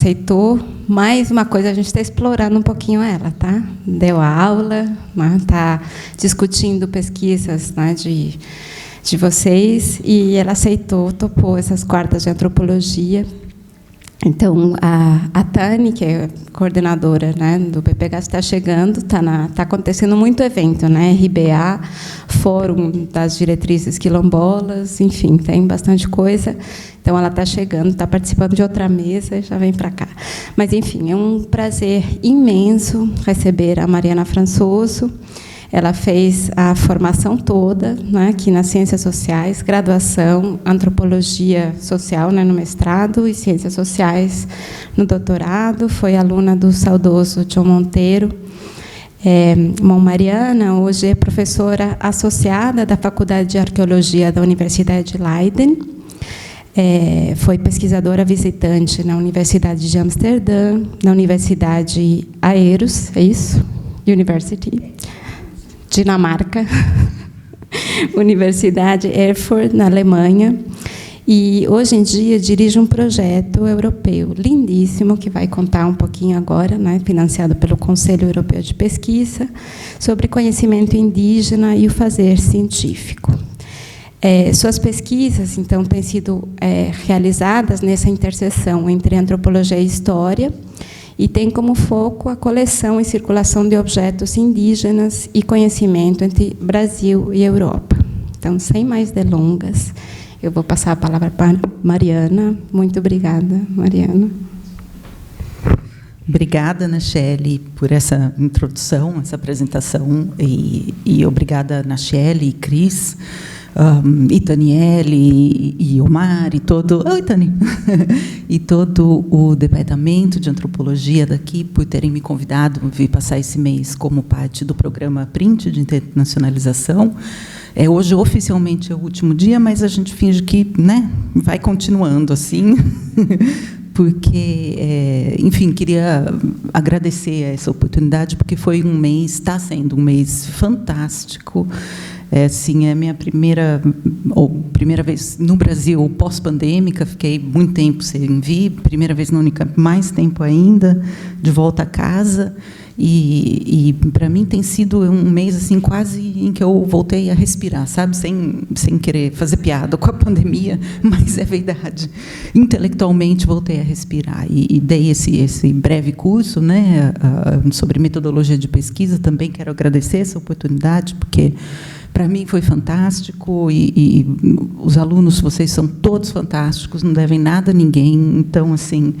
aceitou. Mais uma coisa, a gente está explorando um pouquinho ela, tá? Deu aula, está discutindo pesquisas, né, de vocês, e ela aceitou, topou essas quartas de antropologia. Então, a Tani, que é coordenadora, né, do PPH, está chegando, está acontecendo muito evento, né, RBA, Fórum das Diretrizes Quilombolas, enfim, tem bastante coisa. Então, ela está chegando, está participando de outra mesa, já vem para cá. Mas, enfim, é um prazer imenso receber a Mariana Françoso. Ela fez a formação toda, né, aqui nas Ciências Sociais, graduação, Antropologia Social, né, no mestrado, e Ciências Sociais no doutorado. Foi aluna do saudoso John Monteiro. Mariana hoje é professora associada da Faculdade de Arqueologia da Universidade de Leiden. Foi pesquisadora visitante na Universidade de Amsterdã, na Universidade Aarhus, é isso? University. Dinamarca, Universidade Erfurt, na Alemanha, e hoje em dia dirige um projeto europeu lindíssimo, que vai contar um pouquinho agora, né, financiado pelo Conselho Europeu de Pesquisa, sobre conhecimento indígena e o fazer científico. Suas pesquisas, então, têm sido realizadas nessa interseção entre antropologia e história, e tem como foco a coleção e circulação de objetos indígenas e conhecimento entre Brasil e Europa. Então, sem mais delongas, eu vou passar a palavra para Mariana. Muito obrigada, Mariana. Obrigada, Nachelle, por essa introdução, essa apresentação, e obrigada, Nachelle e Cris, e Daniele, e Omar, e todo... Oi, Tani! E todo o Departamento de Antropologia daqui, por terem me convidado a vir passar esse mês como parte do programa Print de internacionalização. Hoje, oficialmente, é o último dia, mas a gente finge que, né, vai continuando assim, porque, enfim, queria agradecer essa oportunidade, porque foi um mês, está sendo um mês fantástico. Sim, é a minha primeira vez no Brasil pós-pandêmica, fiquei muito tempo sem vir, primeira vez na Unicamp, mais tempo ainda, de volta a casa, e para mim tem sido um mês assim quase em que eu voltei a respirar, sabe, sem querer fazer piada com a pandemia, mas é verdade, intelectualmente voltei a respirar, e dei esse breve curso, né, sobre metodologia de pesquisa. Também quero agradecer essa oportunidade, porque para mim foi fantástico, e os alunos, vocês são todos fantásticos, não devem nada a ninguém. Então, assim,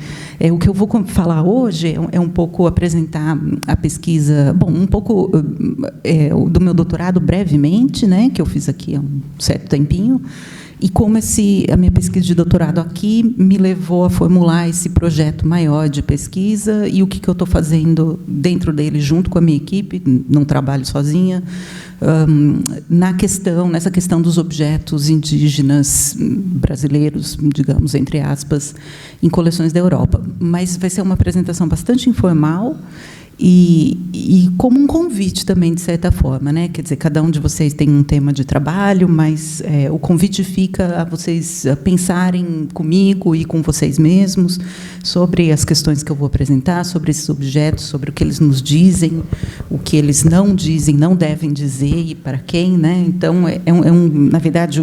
o que eu vou falar hoje é um pouco apresentar a pesquisa, bom, um pouco do meu doutorado brevemente, né, que eu fiz aqui há um certo tempinho, e como a minha pesquisa de doutorado aqui me levou a formular esse projeto maior de pesquisa, e o que eu estou fazendo dentro dele, junto com a minha equipe, não trabalho sozinha, nessa questão dos objetos indígenas brasileiros, digamos, entre aspas, em coleções da Europa. Mas vai ser uma apresentação bastante informal, e como um convite também, de certa forma, né? Quer dizer, cada um de vocês tem um tema de trabalho, mas o convite fica a vocês pensarem comigo e com vocês mesmos sobre as questões que eu vou apresentar, sobre esses objetos, sobre o que eles nos dizem, o que eles não dizem, não devem dizer, e para quem, né? Então, na verdade,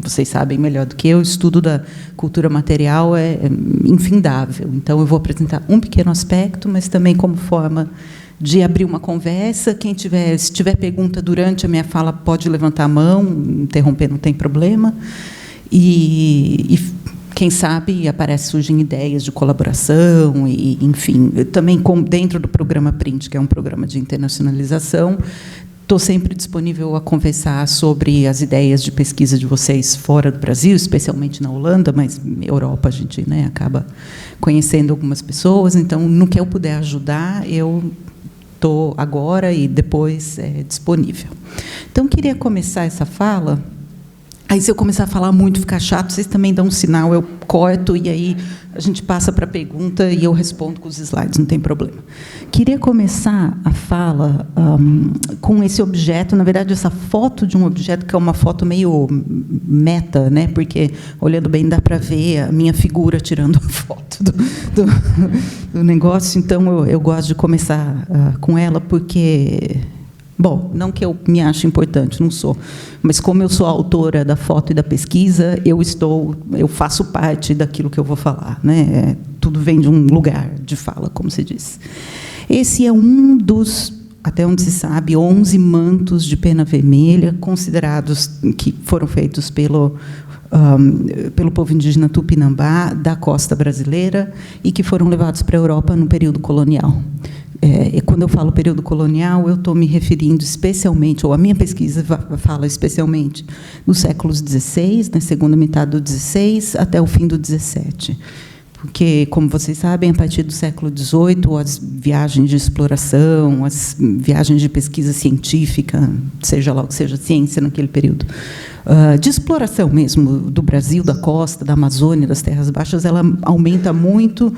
vocês sabem melhor do que eu, o estudo da cultura material é infindável. Então, eu vou apresentar um pequeno aspecto, mas também como forma de abrir uma conversa. Se tiver pergunta durante a minha fala, pode levantar a mão, interromper, não tem problema. E quem sabe surgem ideias de colaboração, e, enfim, também dentro do programa Print, que é um programa de internacionalização, estou sempre disponível a conversar sobre as ideias de pesquisa de vocês fora do Brasil, especialmente na Holanda, mas Europa a gente, né, acaba conhecendo algumas pessoas. Então, no que eu puder ajudar, eu estou agora e depois disponível. Então, queria começar essa fala Aí, se eu começar a falar muito, ficar chato, vocês também dão um sinal, eu corto, e aí a gente passa para a pergunta e eu respondo com os slides, não tem problema. Queria começar a fala com esse objeto, na verdade, essa foto de um objeto, que é uma foto meio meta, né? Porque, olhando bem, dá para ver a minha figura tirando a foto do negócio. Então, eu gosto de começar com ela, porque... Bom, não que eu me ache importante, não sou, mas como eu sou a autora da foto e da pesquisa, eu faço parte daquilo que eu vou falar, né? Tudo vem de um lugar de fala, como se diz. Esse é um dos, até onde se sabe, 11 mantos de pena vermelha considerados que foram feitos pelo povo indígena Tupinambá da costa brasileira e que foram levados para a Europa no período colonial. E quando eu falo período colonial, eu estou me referindo especialmente, ou a minha pesquisa fala especialmente, no séculos XVI, na segunda metade do XVI, até o fim do XVII. Porque, como vocês sabem, a partir do século XVIII, as viagens de exploração, as viagens de pesquisa científica, seja lá o que seja ciência naquele período, de exploração mesmo do Brasil, da costa, da Amazônia, das terras baixas, ela aumenta muito,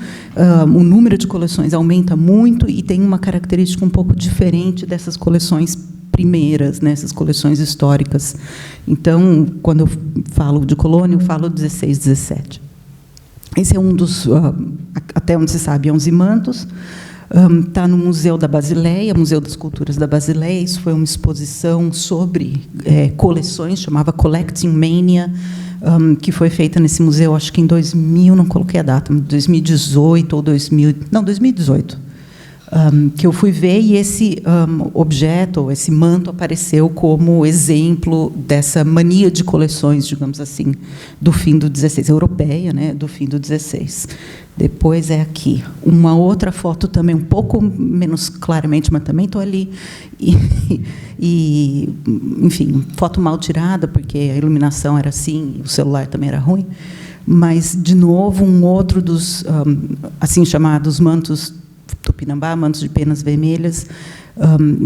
o número de coleções aumenta muito e tem uma característica um pouco diferente dessas coleções primeiras, né, essas coleções históricas. Então, quando eu falo de colônia, eu falo 16, 17. Esse é um dos, até onde se sabe, 11 mantos. Está no Museu da Basileia, Museu das Culturas da Basileia. Isso foi uma exposição sobre coleções, chamava Collecting Mania, que foi feita nesse museu, acho que em 2000, não coloquei a data, 2018 ou 2018, que eu fui ver, e esse objeto, esse manto, apareceu como exemplo dessa mania de coleções, digamos assim, do fim do XVI, europeia, né, do fim do XVI. Depois é aqui. Uma outra foto também, um pouco menos claramente, mas também estou ali. Enfim, foto mal tirada, porque a iluminação era assim, o celular também era ruim. Mas, de novo, um outro dos assim chamados mantos Tupinambá, mantos de penas vermelhas,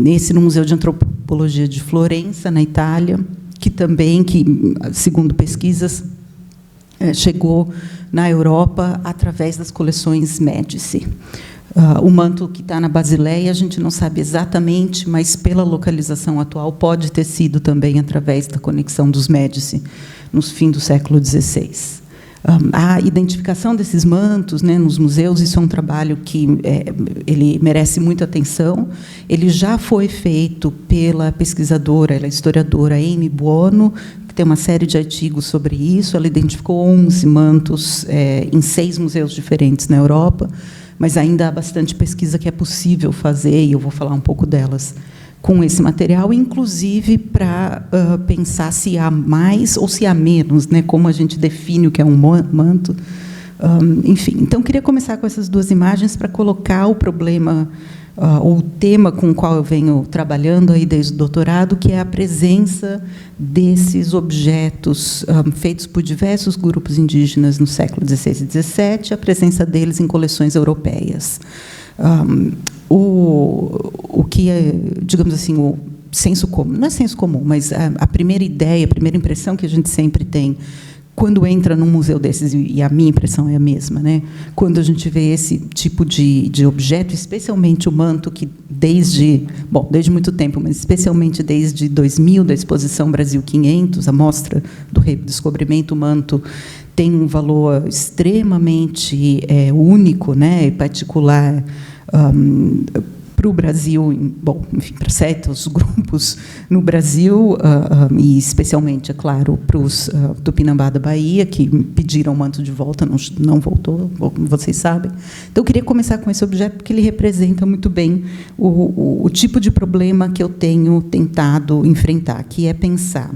esse no Museu de Antropologia de Florença, na Itália, que também, segundo pesquisas, chegou na Europa através das coleções Médici. O manto que está na Basileia, a gente não sabe exatamente, mas, pela localização atual, pode ter sido também através da conexão dos Médici, no fim do século XVI. A identificação desses mantos, né, nos museus, isso é um trabalho que ele merece muita atenção. Ele já foi feito pela pesquisadora, ela é historiadora Amy Buono, que tem uma série de artigos sobre isso. Ela identificou 11 mantos em 6 museus diferentes na Europa, mas ainda há bastante pesquisa que é possível fazer, e eu vou falar um pouco delas com esse material, inclusive para pensar se há mais ou se há menos, né, como a gente define o que é um manto. Enfim, então, queria começar com essas duas imagens para colocar o problema, o tema com o qual eu venho trabalhando aí desde o doutorado, que é a presença desses objetos feitos por diversos grupos indígenas no século XVI e XVII, a presença deles em coleções europeias. O que é, digamos assim, o senso comum, não é senso comum, mas a primeira ideia, a primeira impressão que a gente sempre tem quando entra num museu desses, e a minha impressão é a mesma, né? Quando a gente vê esse tipo de objeto, especialmente o manto, que desde muito tempo, mas especialmente desde 2000, da exposição Brasil 500, a mostra do redescobrimento, o manto tem um valor extremamente único, né, e particular para o Brasil, enfim, para certos grupos no Brasil, e especialmente, é claro, para os Tupinambá da Bahia, que pediram o manto de volta, não voltou, como vocês sabem. Então, eu queria começar com esse objeto, porque ele representa muito bem o tipo de problema que eu tenho tentado enfrentar, que é pensar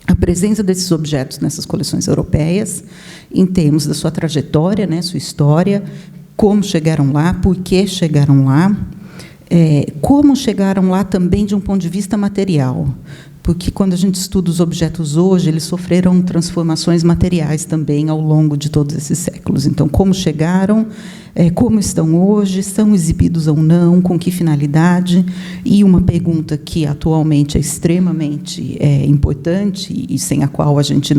a presença desses objetos nessas coleções europeias, em termos da sua trajetória, né, sua história, como chegaram lá, por que chegaram lá, como chegaram lá também de um ponto de vista material, porque quando a gente estuda os objetos hoje, eles sofreram transformações materiais também ao longo de todos esses séculos. Então, como chegaram, como estão hoje, são exibidos ou não, com que finalidade, e uma pergunta que atualmente é extremamente importante e sem a qual a gente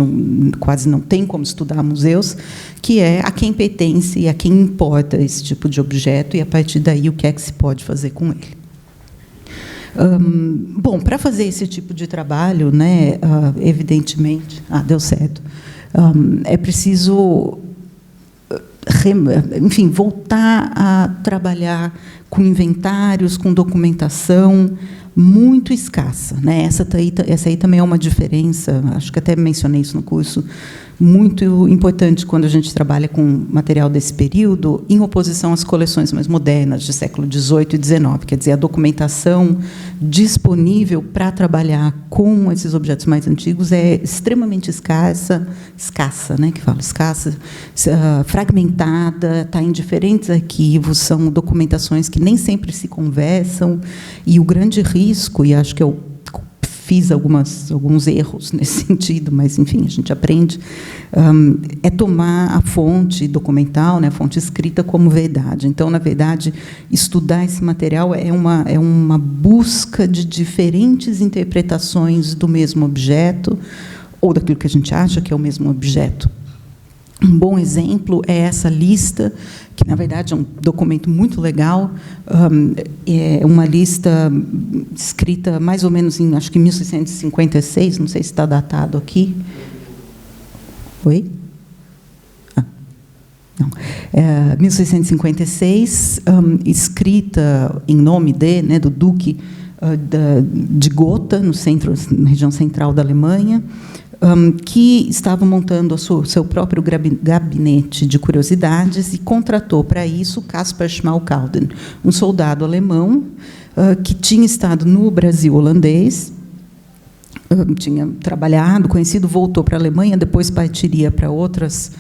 quase não tem como estudar museus, que é a quem pertence e a quem importa esse tipo de objeto, e a partir daí o que é que se pode fazer com ele. Bom, para fazer esse tipo de trabalho, né, evidentemente, deu certo, é preciso, enfim, voltar a trabalhar com inventários, com documentação muito escassa, né? Essa aí também é uma diferença, acho que até mencionei isso no curso, muito importante quando a gente trabalha com material desse período, em oposição às coleções mais modernas, de século XVIII e XIX. Quer dizer, a documentação disponível para trabalhar com esses objetos mais antigos é extremamente escassa, né, que fala escassa, fragmentada, está em diferentes arquivos, são documentações que nem sempre se conversam, e o grande risco, e acho que eu fiz alguns erros nesse sentido, mas, enfim, a gente aprende, é tomar a fonte documental, né, a fonte escrita, como verdade. Então, na verdade, estudar esse material é uma busca de diferentes interpretações do mesmo objeto, ou daquilo que a gente acha que é o mesmo objeto. Um bom exemplo é essa lista, que, na verdade, é um documento muito legal, é uma lista escrita mais ou menos em, acho que 1656, não sei se está datado aqui. Oi? Não. 1656, escrita em nome do Duque de Gotha, na região central da Alemanha, que estava montando o seu próprio gabinete de curiosidades e contratou para isso Caspar Schmalkalden, um soldado alemão que tinha estado no Brasil holandês, tinha trabalhado, conhecido, voltou para a Alemanha, depois partiria para outros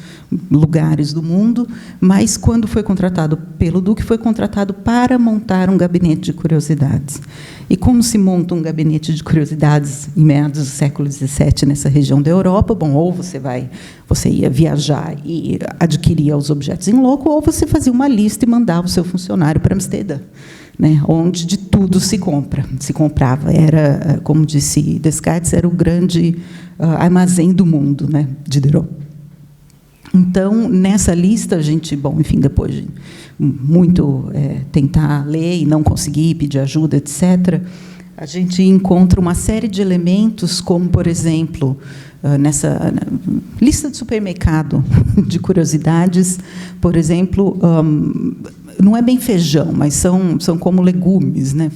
lugares do mundo, mas, quando foi contratado pelo Duque, foi contratado para montar um gabinete de curiosidades. E como se monta um gabinete de curiosidades em meados do século XVII nessa região da Europa? Bom, ou você ia viajar e adquiria os objetos em loco, ou você fazia uma lista e mandava o seu funcionário para Amsterdã, né, onde de tudo se comprava. Era, como disse Descartes, era o grande armazém do mundo, né, Diderot. Então, nessa lista, a gente, bom, enfim, depois de muito tentar ler e não conseguir, pedir ajuda, etc., a gente encontra uma série de elementos, como, por exemplo, nessa lista de supermercado de curiosidades, por exemplo, não é bem feijão, mas são como legumes, né?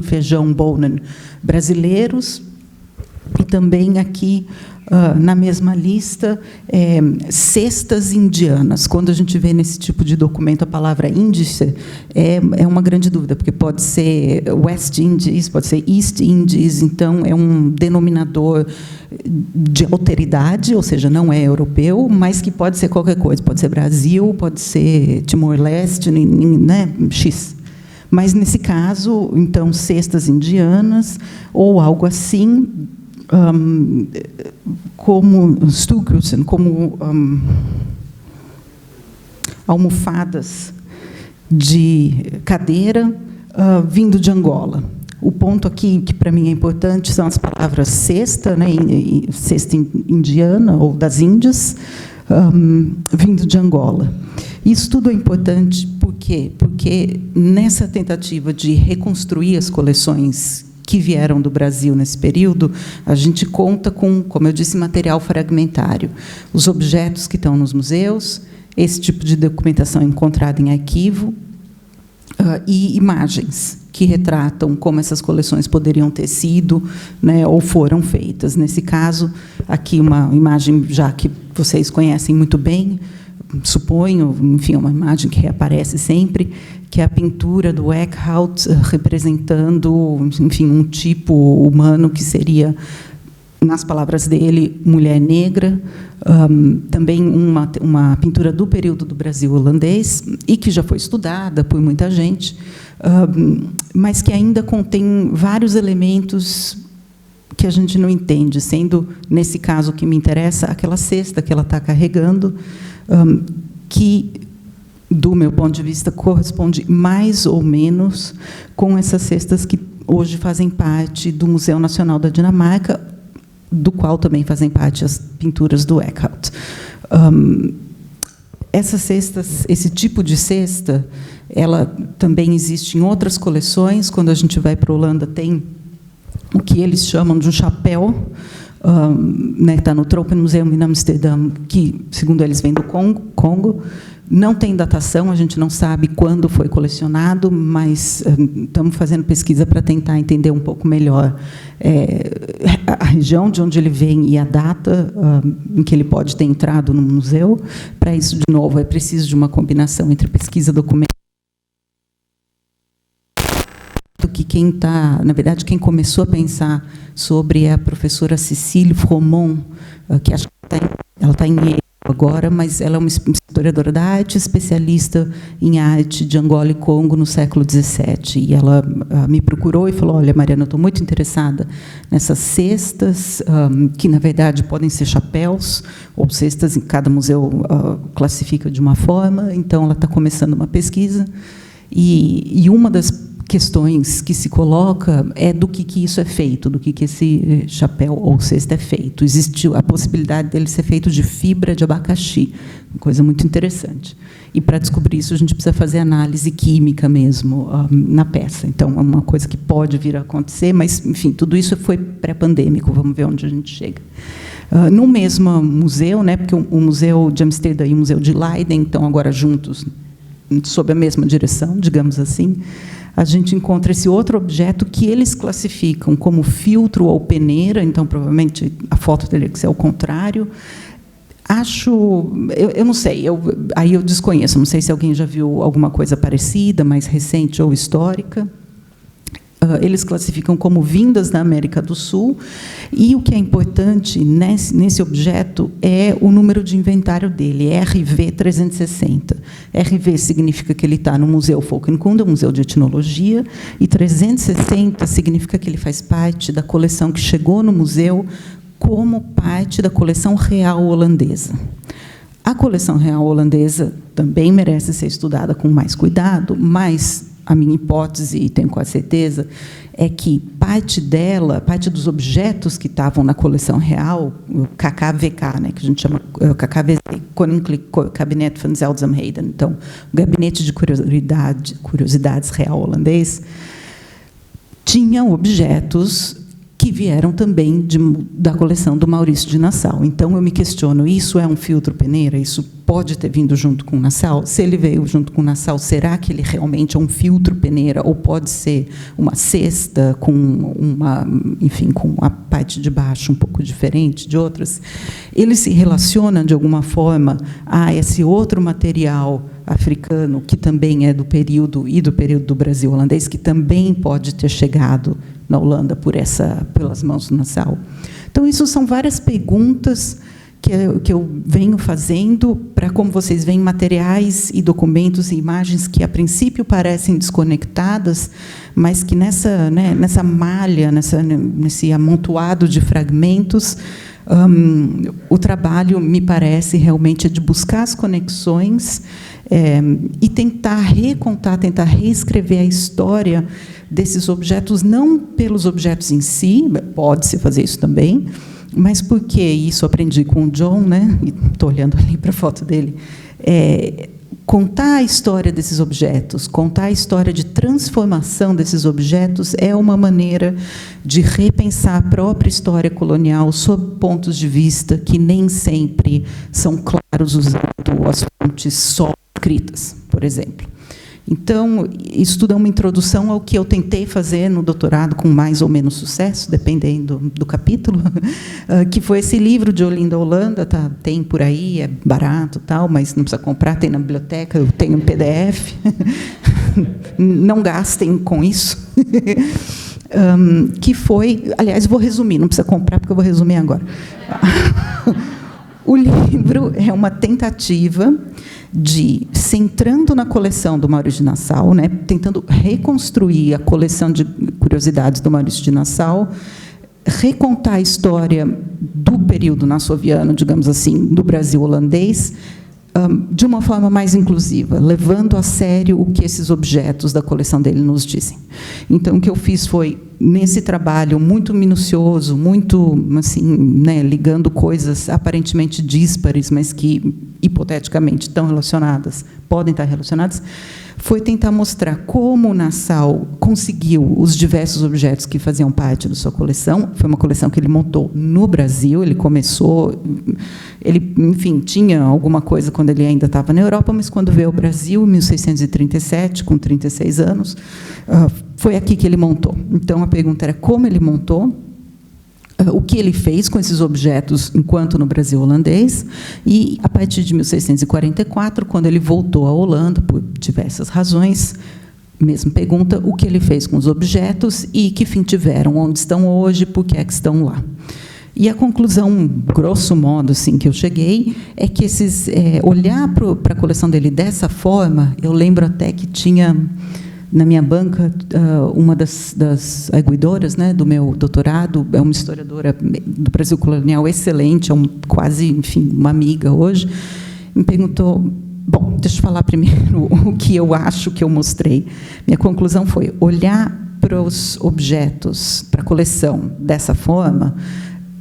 Feijão, bonen, brasileiros, e também aqui, na mesma lista, cestas indianas. Quando a gente vê nesse tipo de documento a palavra índice, é uma grande dúvida, porque pode ser West Indies, pode ser East Indies, então é um denominador de alteridade, ou seja, não é europeu, mas que pode ser qualquer coisa, pode ser Brasil, pode ser Timor-Leste, né, X. Mas, nesse caso, então, cestas indianas, ou algo assim, como Stuhlkrusen, como almofadas de cadeira vindo de Angola. O ponto aqui, que para mim é importante, são as palavras cesta, né, cesta indiana, ou das Índias, vindo de Angola. Isso tudo é importante por quê? Porque, nessa tentativa de reconstruir as coleções que vieram do Brasil nesse período, a gente conta com, como eu disse, material fragmentário. Os objetos que estão nos museus, esse tipo de documentação encontrada em arquivo, e imagens que retratam como essas coleções poderiam ter sido, né, ou foram feitas. Nesse caso, aqui uma imagem já que vocês conhecem muito bem, suponho, enfim, uma imagem que reaparece sempre, que é a pintura do Eckhout representando, enfim, um tipo humano que seria, nas palavras dele, mulher negra, também uma pintura do período do Brasil holandês, e que já foi estudada por muita gente, mas que ainda contém vários elementos que a gente não entende, sendo, nesse caso que me interessa, aquela cesta que ela está carregando, que, do meu ponto de vista, corresponde mais ou menos com essas cestas que hoje fazem parte do Museu Nacional da Dinamarca, do qual também fazem parte as pinturas do Eckhout. Essas cestas, esse tipo de cesta, ela também existe em outras coleções. Quando a gente vai para a Holanda, tem o que eles chamam de um chapéu, né, que está no Tropenmuseum em Amsterdã, que, segundo eles, vem do Congo. Não tem datação, a gente não sabe quando foi colecionado, mas estamos fazendo pesquisa para tentar entender um pouco melhor a região de onde ele vem e a data em que ele pode ter entrado no museu. Para isso, de novo, é preciso de uma combinação entre pesquisa e documento. Que quem está, na verdade, quem começou a pensar sobre é a professora Cecília Fromont, que acho que ela está em Yale agora, mas ela é uma historiadora da arte, especialista em arte de Angola e Congo no século XVII. E ela me procurou e falou: olha, Mariana, eu estou muito interessada nessas cestas, que, na verdade, podem ser chapéus, ou cestas, em cada museu classifica de uma forma. Então, ela está começando uma pesquisa. E uma das questões que se coloca é do que isso é feito, do que esse chapéu ou cesta é feito. Existe a possibilidade dele ser feito de fibra de abacaxi, uma coisa muito interessante. E, para descobrir isso, a gente precisa fazer análise química mesmo na peça. Então, é uma coisa que pode vir a acontecer, mas, enfim, tudo isso foi pré-pandêmico. Vamos ver onde a gente chega. No mesmo museu, né, porque o Museu de Amsterdã e o Museu de Leiden estão agora juntos, sob a mesma direção, digamos assim, a gente encontra esse outro objeto que eles classificam como filtro ou peneira. Então, provavelmente, a foto teria que ser ao contrário. Eu não sei, aí eu desconheço, não sei se alguém já viu alguma coisa parecida, mais recente ou histórica. Eles classificam como vindas da América do Sul, e o que é importante nesse objeto é o número de inventário dele, RV 360. RV significa que ele está no Museu Folkekunde, Museu de Etnologia, e 360 significa que ele faz parte da coleção que chegou no museu como parte da coleção real holandesa. A coleção real holandesa também merece ser estudada com mais cuidado, mas a minha hipótese, e tenho quase certeza, é que parte dela, parte dos objetos que estavam na coleção real, o KKVK, né, que a gente chama KKVZ, Koninklijk Kabinet van Zeldzaamheden, então, o Gabinete de Curiosidades Real Holandês, tinham objetos que vieram também da coleção do Maurício de Nassau. Então, eu me questiono, isso é um filtro peneira? Isso pode ter vindo junto com Nassau? Se ele veio junto com Nassau, será que ele realmente é um filtro peneira? Ou pode ser uma cesta enfim, com a parte de baixo um pouco diferente de outras? Ele se relaciona, de alguma forma, a esse outro material africano, que também é do período do Brasil holandês, que também pode ter chegado na Holanda pelas mãos do Nassau. Então, isso são várias perguntas que eu venho fazendo para, como vocês veem, materiais e documentos e imagens que, a princípio, parecem desconectadas, mas que nessa malha, nesse amontoado de fragmentos, o trabalho, me parece, realmente é de buscar as conexões e tentar recontar, tentar reescrever a história desses objetos, não pelos objetos em si, pode-se fazer isso também, mas porque, isso aprendi com o John, né? Estou olhando ali para a foto dele, contar a história desses objetos, contar a história de transformação desses objetos é uma maneira de repensar a própria história colonial sob pontos de vista que nem sempre são claros usando as fontes só escritas, por exemplo. Então, isso tudo é uma introdução ao que eu tentei fazer no doutorado, com mais ou menos sucesso, dependendo do capítulo, que foi esse livro de Olinda Holanda, tem por aí, é barato, mas não precisa comprar, tem na biblioteca, eu tenho em PDF. Não gastem com isso. Que foi, aliás, vou resumir, não precisa comprar, porque eu vou resumir agora. O livro é uma tentativa de, centrando na coleção do Maurício de Nassau, tentando reconstruir a coleção de curiosidades do Maurício de Nassau, recontar a história do período nassoviano, digamos assim, do Brasil holandês, de uma forma mais inclusiva, levando a sério o que esses objetos da coleção dele nos dizem. Então, o que eu fiz foi, nesse trabalho muito minucioso, muito assim, né, ligando coisas aparentemente díspares, mas que, hipoteticamente, estão relacionadas, podem estar relacionadas, foi tentar mostrar como o Nassau conseguiu os diversos objetos que faziam parte da sua coleção. Foi uma coleção que ele montou no Brasil, ele começou... Ele, enfim, tinha alguma coisa quando ele ainda estava na Europa, mas quando veio ao Brasil, em 1637, com 36 anos, foi aqui que ele montou. Então, a pergunta era como ele montou, o que ele fez com esses objetos enquanto no Brasil holandês, e, a partir de 1644, quando ele voltou à Holanda, por diversas razões, mesma pergunta, o que ele fez com os objetos e que fim tiveram, onde estão hoje, por que é que estão lá. E a conclusão, grosso modo, assim, que eu cheguei, é que olhar para a coleção dele dessa forma, eu lembro até que tinha... Na minha banca, uma das arguidoras, né, do meu doutorado, é uma historiadora do Brasil colonial excelente, quase, enfim, uma amiga hoje, me perguntou, bom, deixa eu falar primeiro o que eu acho que eu mostrei. Minha conclusão foi, olhar para os objetos, para a coleção dessa forma,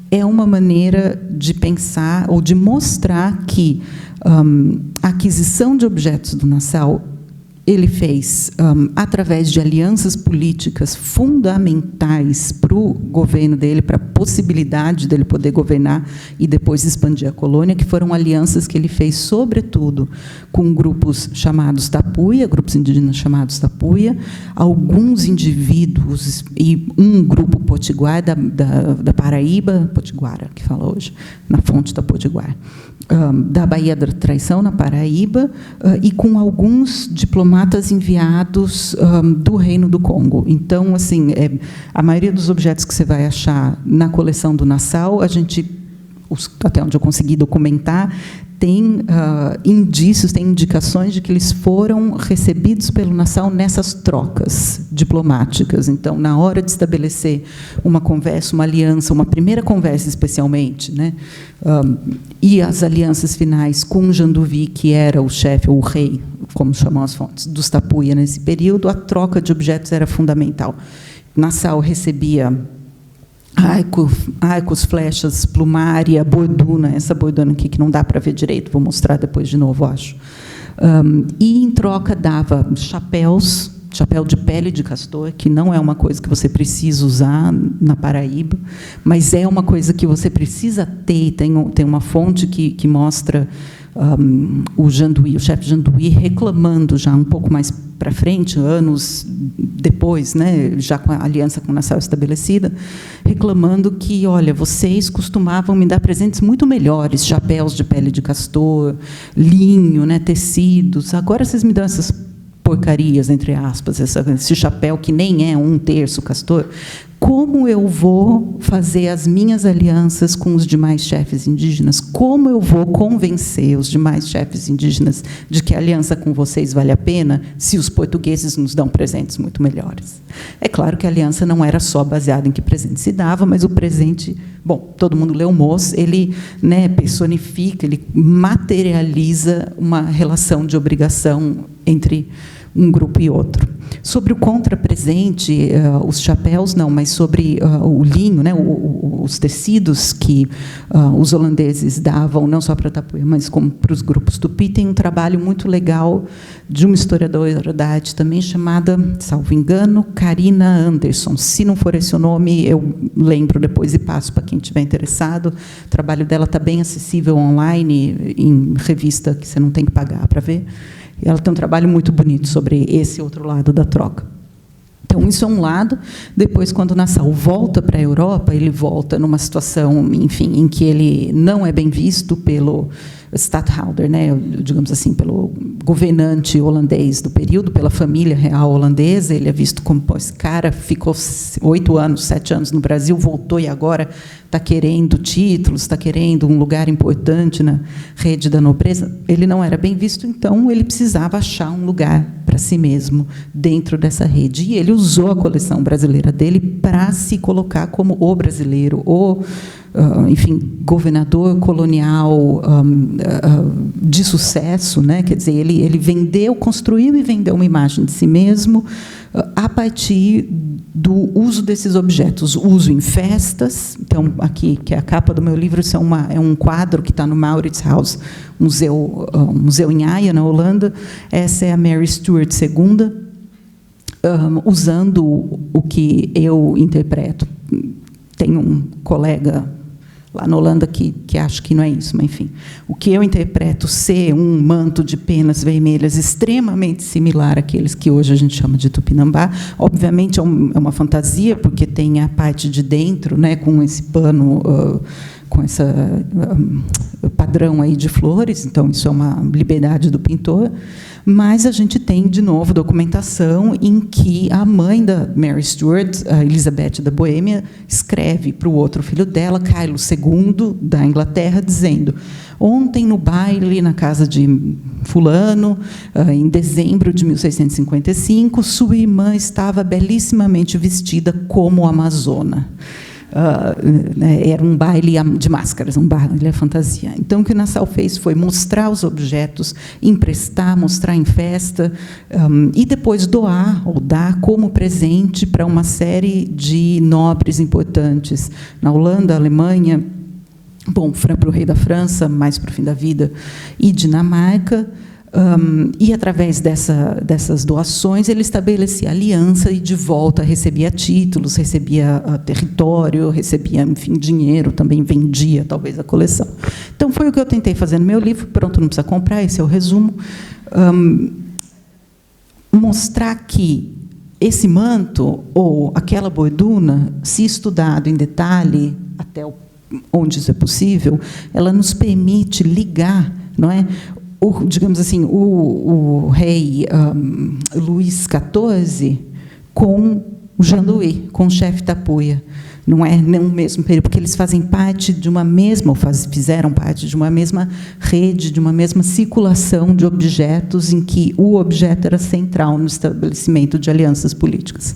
é uma maneira de pensar ou de mostrar que a aquisição de objetos do Nassau ele fez através de alianças políticas fundamentais para o governo dele, para a possibilidade dele poder governar e depois expandir a colônia, que foram alianças que ele fez, sobretudo, com grupos chamados Tapuia, grupos indígenas chamados Tapuia, alguns indivíduos e um grupo potiguar da Paraíba, potiguara, que fala hoje, na fonte da Potiguar, da Baía da Traição, na Paraíba, e com alguns diplomatas enviados do Reino do Congo. Então, assim, a maioria dos objetos que você vai achar na coleção do Nassau, até onde eu consegui documentar, tem indícios, tem indicações de que eles foram recebidos pelo Nassau nessas trocas diplomáticas. Então, na hora de estabelecer uma conversa, uma aliança, uma primeira conversa especialmente, né, e as alianças finais com Janduvi, que era o chefe, ou o rei, como chamam as fontes, dos Tapuia nesse período, a troca de objetos era fundamental. Nassau recebia arcos, flechas, plumária, borduna, essa borduna aqui que não dá para ver direito, vou mostrar depois de novo, acho. E, em troca, dava chapéu de pele de castor, que não é uma coisa que você precisa usar na Paraíba, mas é uma coisa que você precisa ter. Tem uma fonte que mostra o chefe Janduí, reclamando já um pouco mais para frente, anos depois, né, já com a aliança com o Nassau estabelecida, reclamando que, olha, vocês costumavam me dar presentes muito melhores, chapéus de pele de castor, linho, né, tecidos, agora vocês me dão essas porcarias, entre aspas, esse chapéu que nem é 1/3 castor. Como eu vou fazer as minhas alianças com os demais chefes indígenas? Como eu vou convencer os demais chefes indígenas de que a aliança com vocês vale a pena se os portugueses nos dão presentes muito melhores? É claro que a aliança não era só baseada em que presente se dava, mas o presente, bom, todo mundo lê o Moço, ele, né, personifica, ele materializa uma relação de obrigação entre um grupo e outro. Sobre o contrapresente, os chapéus não, mas sobre o linho, né, os tecidos que os holandeses davam, não só para a Tapuia, mas como para os grupos Tupi, tem um trabalho muito legal de uma historiadora da arte também, chamada, salvo engano, Carina Anderson. Se não for esse o nome, eu lembro depois e passo para quem estiver interessado. O trabalho dela está bem acessível online, em revista que você não tem que pagar para ver. Ela tem um trabalho muito bonito sobre esse outro lado da troca. Então, isso é um lado. Depois, quando o Nassau volta para a Europa, ele volta numa situação, enfim, em que ele não é bem visto pelo Stadtholder, né, digamos assim, pelo governante holandês do período, pela família real holandesa. Ele é visto como, pô, esse cara ficou 8 anos, 7 anos no Brasil, voltou e agora está querendo títulos, está querendo um lugar importante na rede da nobreza. Ele não era bem visto, então ele precisava achar um lugar para si mesmo dentro dessa rede. E ele usou a coleção brasileira dele para se colocar como o brasileiro, enfim, governador colonial de sucesso, né? Quer dizer, ele construiu e vendeu uma imagem de si mesmo a partir do uso desses objetos, uso em festas. Então, aqui, que é a capa do meu livro, isso é um quadro que está no Mauritshuis, museu em Haia, na Holanda. Essa é a Mary Stuart II, usando o que eu interpreto. Tem um colega lá na Holanda que acho que não é isso, mas, enfim, o que eu interpreto ser um manto de penas vermelhas extremamente similar àqueles que hoje a gente chama de tupinambá. Obviamente é uma fantasia, porque tem a parte de dentro, né, com esse pano, com esse padrão aí de flores, então isso é uma liberdade do pintor. Mas a gente tem, de novo, documentação em que a mãe da Mary Stuart, a Elizabeth da Boêmia, escreve para o outro filho dela, Carlos II, da Inglaterra, dizendo: ontem, no baile, na casa de fulano, em dezembro de 1655, sua irmã estava belíssimamente vestida como amazona. Era um baile de máscaras, um baile de fantasia. Então, o que o Nassau fez foi mostrar os objetos, emprestar, mostrar em festa, e depois doar ou dar como presente para uma série de nobres importantes. Na Holanda, Alemanha, bom, para o rei da França, mais para o fim da vida, e Dinamarca. E, através dessas doações, ele estabelecia aliança e, de volta, recebia títulos, recebia território, recebia, enfim, dinheiro, também vendia, talvez, a coleção. Então, foi o que eu tentei fazer no meu livro. Pronto, não precisa comprar, esse é o resumo. Mostrar que esse manto, ou aquela borduna, se estudado em detalhe, até onde isso é possível, ela nos permite ligar, não é? Digamos assim, o rei Luís XIV com o Jean-Louis, com o chefe Tapuia. Não é no mesmo período, porque eles fazem parte de uma mesma, ou fizeram parte de uma mesma rede, de uma mesma circulação de objetos, em que o objeto era central no estabelecimento de alianças políticas.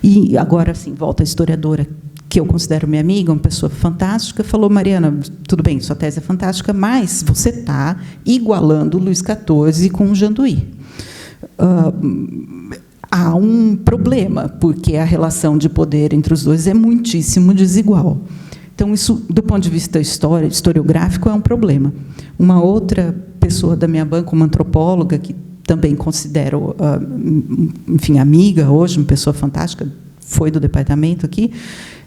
E agora, sim, volta a historiadora, que eu considero minha amiga, uma pessoa fantástica, falou: Mariana, tudo bem, sua tese é fantástica, mas você está igualando o Luís XIV com o Jean-Louis. Há um problema, porque a relação de poder entre os dois é muitíssimo desigual. Então, isso, do ponto de vista historiográfico, é um problema. Uma outra pessoa da minha banca, uma antropóloga, que também considero, enfim, amiga hoje, uma pessoa fantástica, foi do departamento aqui,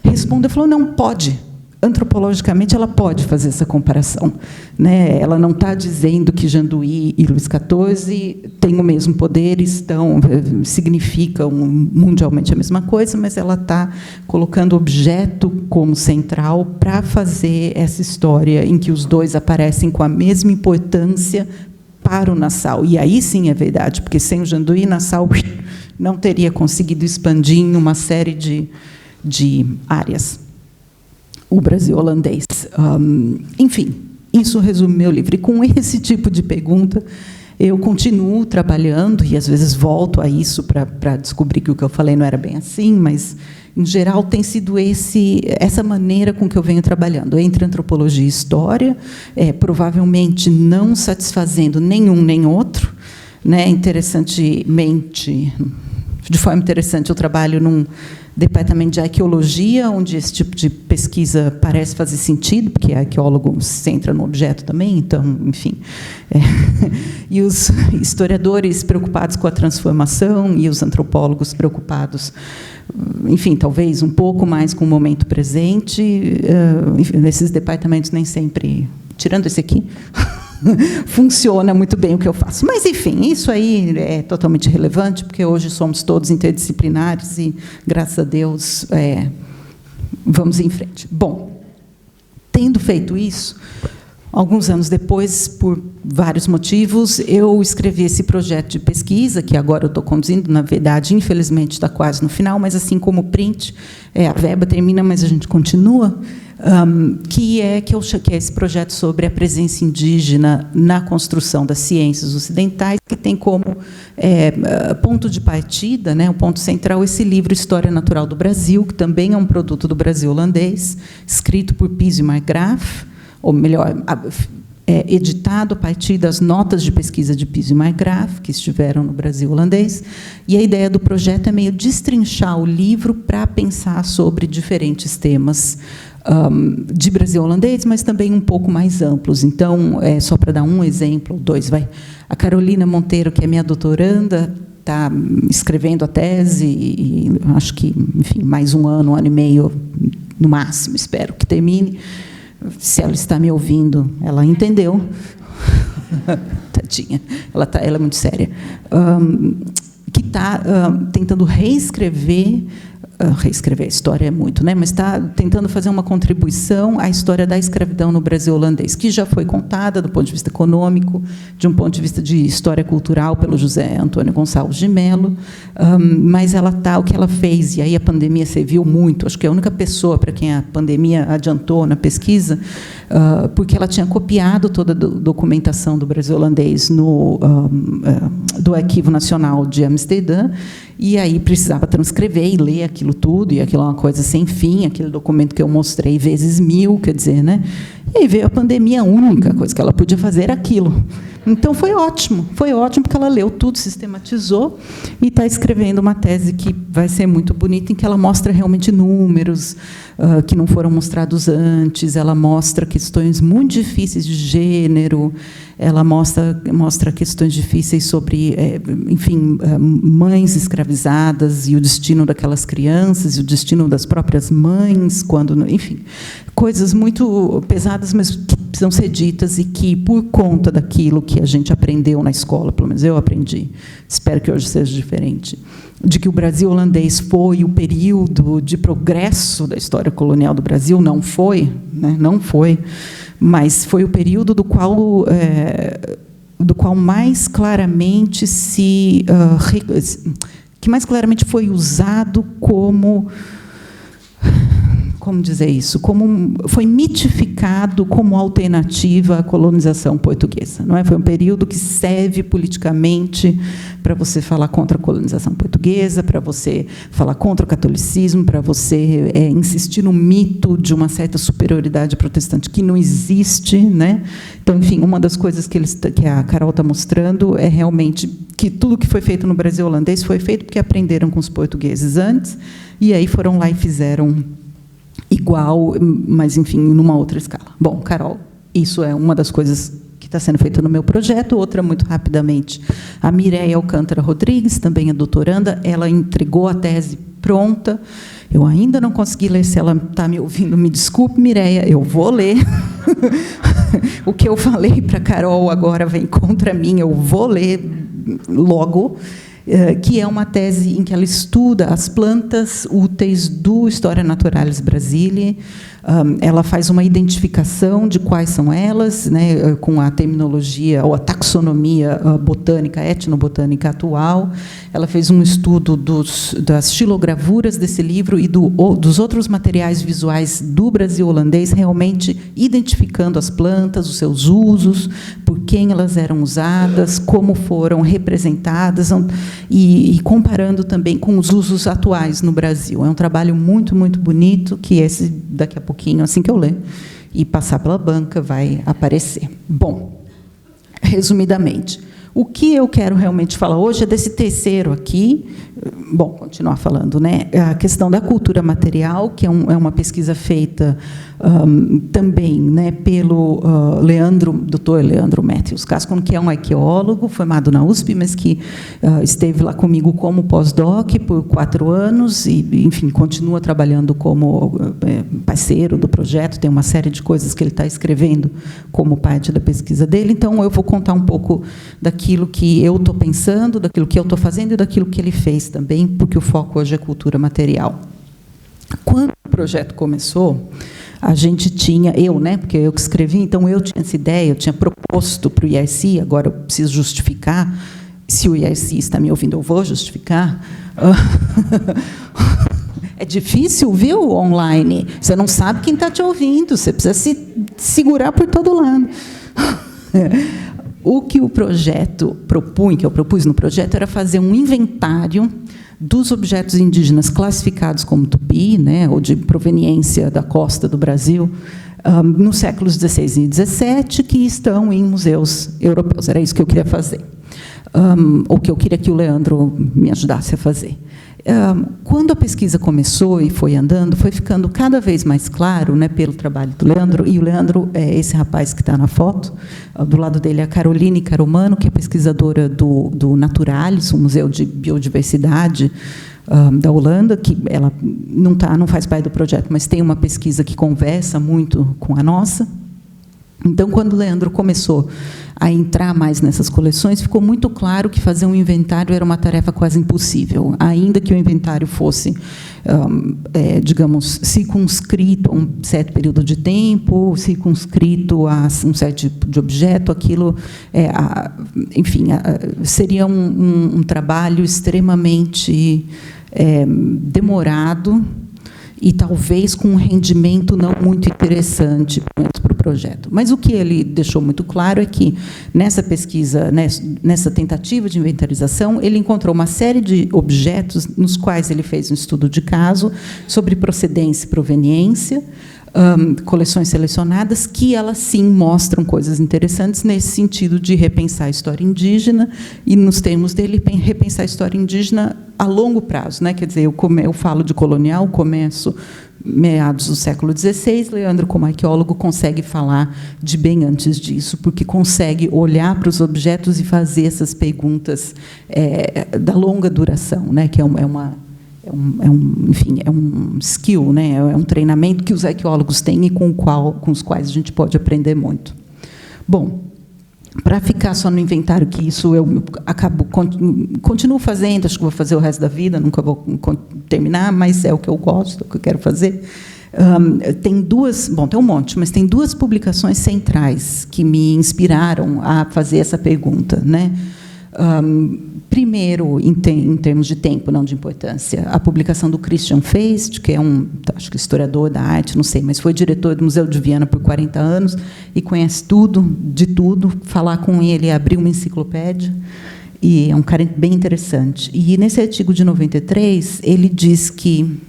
respondeu, falou: não, pode. Antropologicamente, ela pode fazer essa comparação, né? Ela não está dizendo que Jean-Louis e Luís XIV têm o mesmo poder, significam mundialmente a mesma coisa, mas ela está colocando o objeto como central para fazer essa história em que os dois aparecem com a mesma importância para o Nassau. E aí sim é verdade, porque sem o Jean-Louis, Nassau não teria conseguido expandir em uma série de áreas. O Brasil holandês. Enfim, isso resume meu livro. E, com esse tipo de pergunta, eu continuo trabalhando, e, às vezes, volto a isso para descobrir que o que eu falei não era bem assim, mas, em geral, tem sido essa maneira com que eu venho trabalhando, entre antropologia e história, provavelmente não satisfazendo nenhum nem outro, né? Interessantemente, de forma interessante, eu trabalho num departamento de arqueologia, onde esse tipo de pesquisa parece fazer sentido, porque arqueólogo se centra no objeto também, então, enfim. E os historiadores preocupados com a transformação, e os antropólogos preocupados, enfim, talvez um pouco mais com o momento presente. Nesses departamentos nem sempre, tirando esse aqui, funciona muito bem o que eu faço. Mas, enfim, isso aí é totalmente relevante, porque hoje somos todos interdisciplinares e, graças a Deus, vamos em frente. Bom, tendo feito isso, Alguns anos depois, por vários motivos, eu escrevi esse projeto de pesquisa, que agora eu estou conduzindo, na verdade, infelizmente, está quase no final, mas, assim como o print, a verba termina, mas a gente continua, que é esse projeto sobre a presença indígena na construção das ciências ocidentais, que tem como ponto de partida, né, o ponto central, esse livro História Natural do Brasil, que também é um produto do Brasil holandês, escrito por Piso e Marggraaf, ou melhor, editado a partir das notas de pesquisa de Piso e Marggraaf, que estiveram no Brasil holandês, e a ideia do projeto é meio destrinchar o livro para pensar sobre diferentes temas de Brasil holandês, mas também um pouco mais amplos. Então, só para dar um exemplo, dois, a Carolina Monteiro, que é minha doutoranda, está escrevendo a tese, e acho que, enfim, mais um ano e meio, no máximo, espero que termine. Se ela está me ouvindo, ela entendeu. Tadinha, ela é muito séria. Que está tentando reescrever a história é muito, né? Mas está tentando fazer uma contribuição à história da escravidão no Brasil holandês, que já foi contada do ponto de vista econômico, de um ponto de vista de história cultural, pelo José Antônio Gonçalves de Mello, mas o que ela fez, e aí a pandemia serviu muito, acho que é a única pessoa para quem a pandemia adiantou na pesquisa, porque ela tinha copiado toda a documentação do Brasil holandês do Arquivo Nacional de Amsterdã, e aí precisava transcrever e ler aquilo tudo, e aquilo é uma coisa sem fim, aquele documento que eu mostrei vezes 1000, quer dizer, né? E aí veio a pandemia, a única coisa que ela podia fazer era aquilo. Então, foi ótimo, porque ela leu tudo, sistematizou, e está escrevendo uma tese que vai ser muito bonita, em que ela mostra realmente números que não foram mostrados antes, ela mostra questões muito difíceis de gênero, ela mostra questões difíceis sobre, enfim, mães escravizadas e o destino daquelas crianças, e o destino das próprias mães, enfim, coisas muito pesadas, mas que precisam ser ditas, e que, por conta daquilo que a gente aprendeu na escola, pelo menos eu aprendi, espero que hoje seja diferente, de que o Brasil holandês foi o período de progresso da história colonial do Brasil, não foi, né? Não foi, mas foi o período do qual mais claramente que mais claramente foi usado como dizer isso, foi mitificado como alternativa à colonização portuguesa, não é? Foi um período que serve politicamente para você falar contra a colonização portuguesa, para você falar contra o catolicismo, para você insistir no mito de uma certa superioridade protestante que não existe, né? Então, enfim, uma das coisas que a Carol está mostrando é realmente que tudo que foi feito no Brasil holandês foi feito porque aprenderam com os portugueses antes, e aí foram lá e fizeram igual, mas, enfim, numa outra escala. Bom, Carol, isso é uma das coisas que está sendo feita no meu projeto. Outra, muito rapidamente, a Mireia Alcântara Rodrigues, também é doutoranda, ela entregou a tese pronta. Eu ainda não consegui ler, se ela está me ouvindo, me desculpe, Mireia, eu vou ler. O que eu falei para a Carol agora vem contra mim, eu vou ler logo, que é uma tese em que ela estuda as plantas úteis do História Naturalis Brasiliae. Ela faz uma identificação de quais são elas, né, com a terminologia ou a taxonomia botânica, etnobotânica atual. Ela fez um estudo das xilogravuras desse livro e dos outros materiais visuais do Brasil holandês, realmente identificando as plantas, os seus usos, por quem elas eram usadas, como foram representadas, e comparando também com os usos atuais no Brasil. É um trabalho muito, muito bonito, que esse, daqui a pouquinho, assim que eu ler e passar pela banca, vai aparecer. Bom, resumidamente, o que eu quero realmente falar hoje é desse terceiro aqui. Bom, continuar falando, né? A questão da cultura material, que é uma pesquisa feita também, né, pelo Dr. Leandro Matthews Cascon, que é um arqueólogo formado na USP, mas que esteve lá comigo como pós-doc por 4 anos e, enfim, continua trabalhando como parceiro do projeto. Tem uma série de coisas que ele está escrevendo como parte da pesquisa dele. Então, eu vou contar um pouco daquilo que eu estou pensando, daquilo que eu estou fazendo e daquilo que ele fez também, porque o foco hoje é cultura material. Quando o projeto começou, a gente tinha, porque eu que escrevi, então eu tinha essa ideia, eu tinha proposto para o IASI, agora eu preciso justificar, se o IASI está me ouvindo, eu vou justificar. É difícil, viu, online? Você não sabe quem está te ouvindo, você precisa se segurar por todo lado. O que o projeto propunha, que eu propus no projeto, era fazer um inventário dos objetos indígenas classificados como tupi, ou de proveniência da costa do Brasil, nos séculos XVI e XVII, que estão em museus europeus. Era isso que eu queria fazer, ou que eu queria que o Leandro me ajudasse a fazer. Quando a pesquisa começou e foi andando, foi ficando cada vez mais claro, pelo trabalho do Leandro, e o Leandro é esse rapaz que está na foto, do lado dele é a Caroline Caromano, que é pesquisadora do Naturalis, um museu de biodiversidade da Holanda, que ela não faz parte do projeto, mas tem uma pesquisa que conversa muito com a nossa. Então, quando o Leandro começou a entrar mais nessas coleções, ficou muito claro que fazer um inventário era uma tarefa quase impossível, ainda que o inventário fosse, digamos, circunscrito a um certo período de tempo, circunscrito a um certo tipo de objeto, aquilo, enfim, seria um trabalho extremamente demorado e talvez com um rendimento não muito interessante para o projeto. Mas o que ele deixou muito claro é que, nessa pesquisa, nessa tentativa de inventarização, ele encontrou uma série de objetos nos quais ele fez um estudo de caso sobre procedência e proveniência, coleções selecionadas, que elas sim mostram coisas interessantes nesse sentido de repensar a história indígena, e, nos termos dele, repensar a história indígena a longo prazo. Quer dizer, eu falo de colonial, começo meados do século XVI, Leandro, como arqueólogo, consegue falar de bem antes disso, porque consegue olhar para os objetos e fazer essas perguntas da longa duração, que enfim, é um skill, é um treinamento que os arqueólogos têm e com os quais a gente pode aprender muito. Bom, para ficar só no inventário, que isso eu continuo fazendo, acho que vou fazer o resto da vida, nunca vou terminar, mas é o que eu gosto, é o que eu quero fazer. Tem um monte, mas tem duas publicações centrais que me inspiraram a fazer essa pergunta, Primeiro, em termos de tempo, não de importância, a publicação do Christian Feist, que é acho que historiador da arte, não sei, mas foi diretor do Museu de Viena por 40 anos e conhece tudo, de tudo. Falar com ele é abrir uma enciclopédia, e é um cara bem interessante. E, nesse artigo de 93, ele diz que...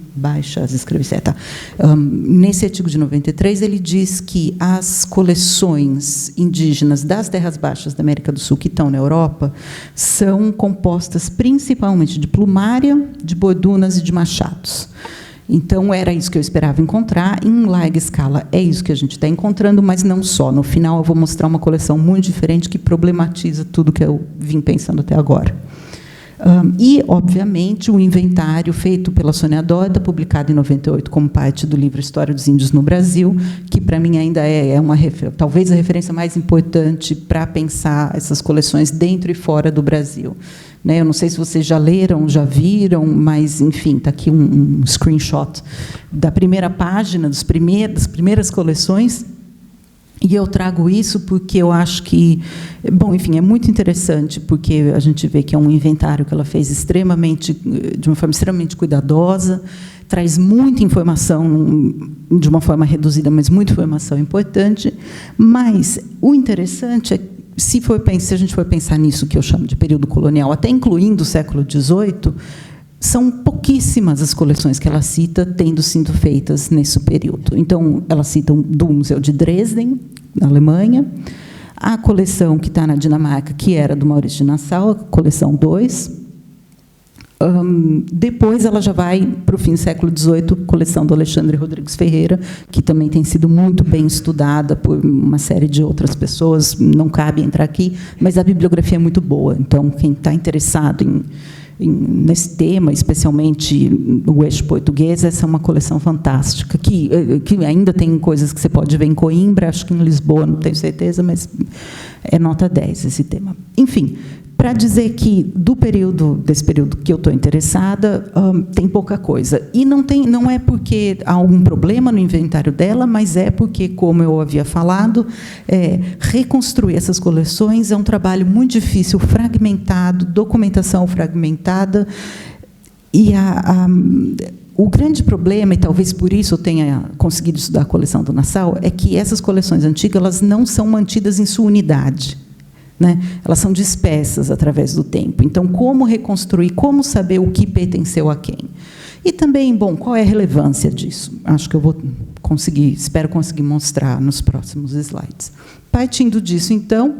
Nesse artigo de 93, ele diz que as coleções indígenas das terras baixas da América do Sul, que estão na Europa, são compostas principalmente de plumária, de bordunas e de machados. Então, era isso que eu esperava encontrar. Em larga escala, é isso que a gente está encontrando, mas não só. No final, eu vou mostrar uma coleção muito diferente que problematiza tudo que eu vim pensando até agora. E, obviamente, o inventário feito pela Sônia Dorda, publicado em 98 como parte do livro História dos Índios no Brasil, que, para mim, ainda talvez a referência mais importante para pensar essas coleções dentro e fora do Brasil. Eu não sei se vocês já leram, já viram, mas, enfim, está aqui um screenshot da primeira página, das primeiras coleções. E eu trago isso porque eu acho que, bom, enfim, é muito interessante, porque a gente vê que é um inventário que ela fez de uma forma extremamente cuidadosa, traz muita informação, de uma forma reduzida, mas muita informação importante. Mas o interessante é, se a gente for pensar nisso que eu chamo de período colonial, até incluindo o século XVIII, são pouquíssimas as coleções que ela cita tendo sido feitas nesse período. Então, ela cita do Museu de Dresden, na Alemanha, a coleção que está na Dinamarca, que era do Maurício de Nassau, a coleção 2. Depois, ela já vai para o fim do século XVIII, coleção do Alexandre Rodrigues Ferreira, que também tem sido muito bem estudada por uma série de outras pessoas, não cabe entrar aqui, mas a bibliografia é muito boa. Então, quem está interessado nesse tema, especialmente o eixo português, essa é uma coleção fantástica, que ainda tem coisas que você pode ver em Coimbra, acho que em Lisboa, não tenho certeza, mas é nota 10 esse tema. Enfim, para dizer que desse período que eu estou interessada, tem pouca coisa. E não é porque há algum problema no inventário dela, mas é porque, como eu havia falado, reconstruir essas coleções é um trabalho muito difícil, fragmentado, documentação fragmentada, e o grande problema, e talvez por isso eu tenha conseguido estudar a coleção do Nassau, é que essas coleções antigas elas não são mantidas em sua unidade, né? Elas são dispersas através do tempo. Então, como reconstruir, como saber o que pertenceu a quem? E também, bom, qual é a relevância disso? Acho que eu vou espero conseguir mostrar nos próximos slides. Partindo disso, então,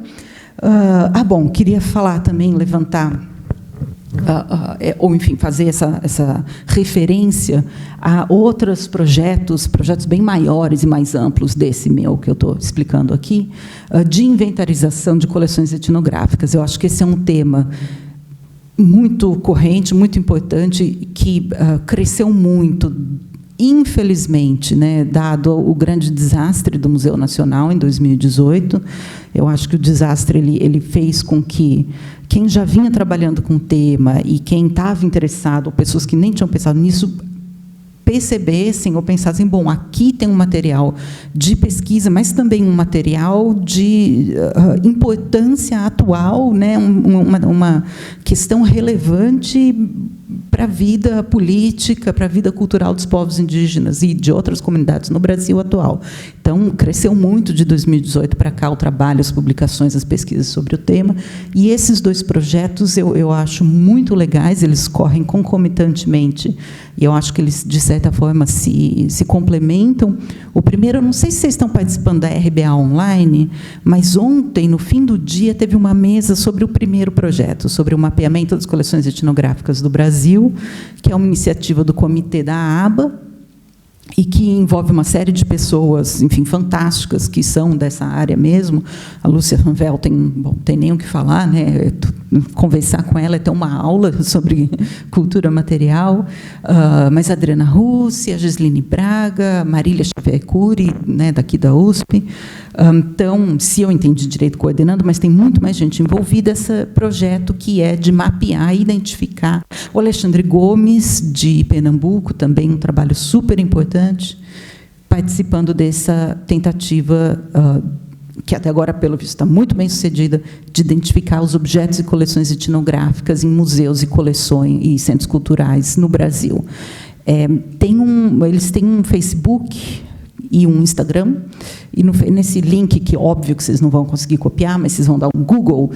bom, queria falar também, levantar ou, enfim, fazer essa referência a outros projetos bem maiores e mais amplos desse meu, que eu estou explicando aqui, de inventarização de coleções etnográficas. Eu acho que esse é um tema muito corrente, muito importante, que cresceu muito, infelizmente, né, dado o grande desastre do Museu Nacional em 2018. Eu acho que o desastre ele fez com que quem já vinha trabalhando com o tema e quem estava interessado, ou pessoas que nem tinham pensado nisso, percebessem ou pensassem, bom, aqui tem um material de pesquisa, mas também um material de importância atual, né, uma questão relevante para a vida política, para a vida cultural dos povos indígenas e de outras comunidades no Brasil atual. Então, cresceu muito de 2018 para cá o trabalho, as publicações, as pesquisas sobre o tema, e esses dois projetos eu acho muito legais, eles correm concomitantemente, e eu acho que eles, de certa forma, se complementam. O primeiro, eu não sei se vocês estão participando da RBA Online, mas ontem, no fim do dia, teve uma mesa sobre o primeiro projeto, sobre o mapeamento das coleções etnográficas do Brasil, que é uma iniciativa do Comitê da ABA, e que envolve uma série de pessoas, enfim, fantásticas, que são dessa área mesmo. A Lúcia Fanvel tem nem o que falar, né? Conversar com ela é ter uma aula sobre cultura material, mas a Adriana Russi, a Gisline Braga, Marília Xavier Cury, né, daqui da USP. Então, se eu entendi direito, coordenando, mas tem muito mais gente envolvida, esse projeto que é de mapear e identificar. O Alexandre Gomes, de Pernambuco, também um trabalho super importante, participando dessa tentativa, que até agora, pelo visto, está muito bem sucedida, de identificar os objetos e coleções etnográficas em museus e coleções e centros culturais no Brasil. Eles têm um Facebook e um Instagram, e nesse link, que óbvio que vocês não vão conseguir copiar, mas vocês vão dar um Google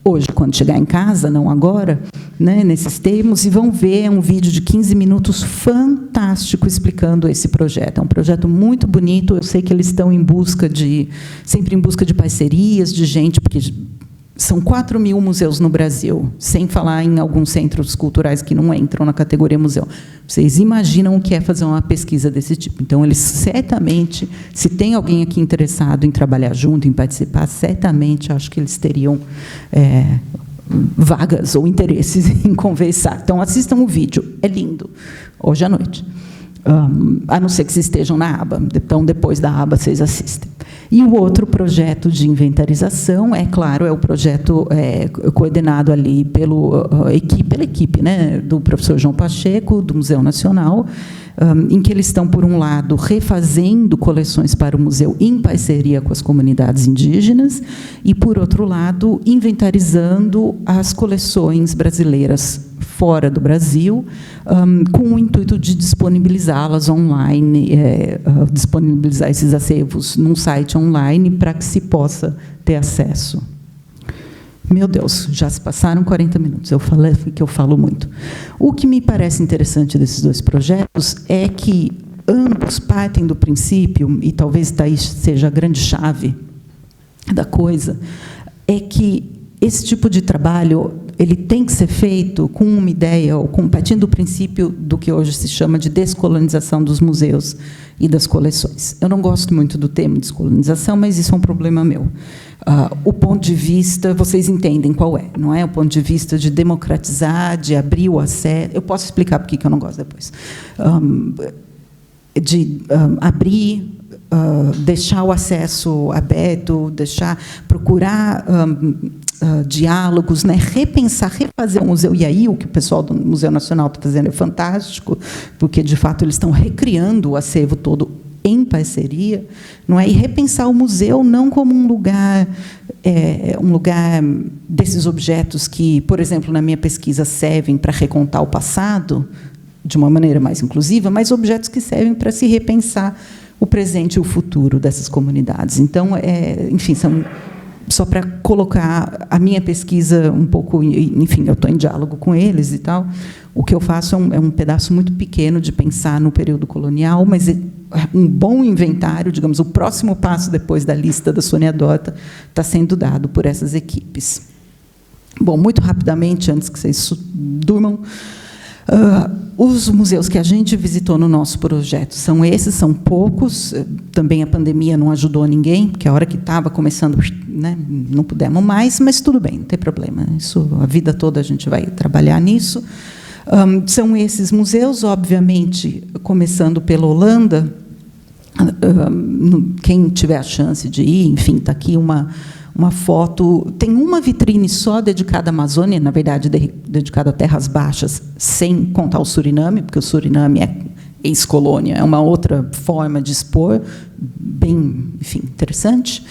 hoje, quando chegar em casa, não agora, né, nesses termos, e vão ver um vídeo de 15 minutos fantástico explicando esse projeto. É um projeto muito bonito. Eu sei que eles estão sempre em busca de parcerias, de gente, porque são 4.000 museus no Brasil, sem falar em alguns centros culturais que não entram na categoria museu. Vocês imaginam o que é fazer uma pesquisa desse tipo. Então, eles certamente, se tem alguém aqui interessado em trabalhar junto, em participar, certamente acho que eles teriam vagas ou interesses em conversar. Então, assistam o vídeo, é lindo, hoje à noite. A não ser que vocês estejam na aba. Então, depois da aba, vocês assistem. E o outro projeto de inventarização, claro, é o projeto coordenado ali pela equipe, né, do professor João Pacheco, do Museu Nacional, em que eles estão, por um lado, refazendo coleções para o museu em parceria com as comunidades indígenas, e, por outro lado, inventarizando as coleções brasileiras fora do Brasil, com o intuito de disponibilizá-las online, disponibilizar esses acervos num site online para que se possa ter acesso. Meu Deus, já se passaram 40 minutos, eu falei que eu falo muito. O que me parece interessante desses dois projetos é que ambos partem do princípio, e talvez daí seja a grande chave da coisa, é que esse tipo de trabalho ele tem que ser feito com uma ideia, ou partindo do princípio do que hoje se chama de descolonização dos museus e das coleções. Eu não gosto muito do termo descolonização, mas isso é um problema meu. O ponto de vista, vocês entendem qual é, não é? O ponto de vista de democratizar, de abrir o acesso. Eu posso explicar por que eu não gosto depois. Abrir, deixar o acesso aberto, procurar diálogos, né? Repensar, refazer o museu. E aí o que o pessoal do Museu Nacional está fazendo é fantástico, porque, de fato, eles estão recriando o acervo todo em parceria, não é? E repensar o museu não como um lugar desses objetos que, por exemplo, na minha pesquisa, servem para recontar o passado de uma maneira mais inclusiva, mas objetos que servem para se repensar o presente e o futuro dessas comunidades. Então, enfim, são só para colocar a minha pesquisa um pouco, enfim, eu estou em diálogo com eles e tal. O que eu faço é um pedaço muito pequeno de pensar no período colonial, mas um bom inventário, digamos, o próximo passo depois da lista da Sônia Dota está sendo dado por essas equipes. Bom, muito rapidamente, antes que vocês durmam, os museus que a gente visitou no nosso projeto são esses, são poucos. Também a pandemia não ajudou ninguém, porque a hora que estava começando, né, não pudemos mais, mas tudo bem, não tem problema. Isso, a vida toda a gente vai trabalhar nisso. São esses museus, obviamente, começando pela Holanda. Quem tiver a chance de ir, enfim, está aqui uma foto. Tem uma vitrine só dedicada à Amazônia, na verdade, dedicada a terras baixas, sem contar o Suriname, porque o Suriname é ex-colônia, é uma outra forma de expor, bem, enfim, interessante.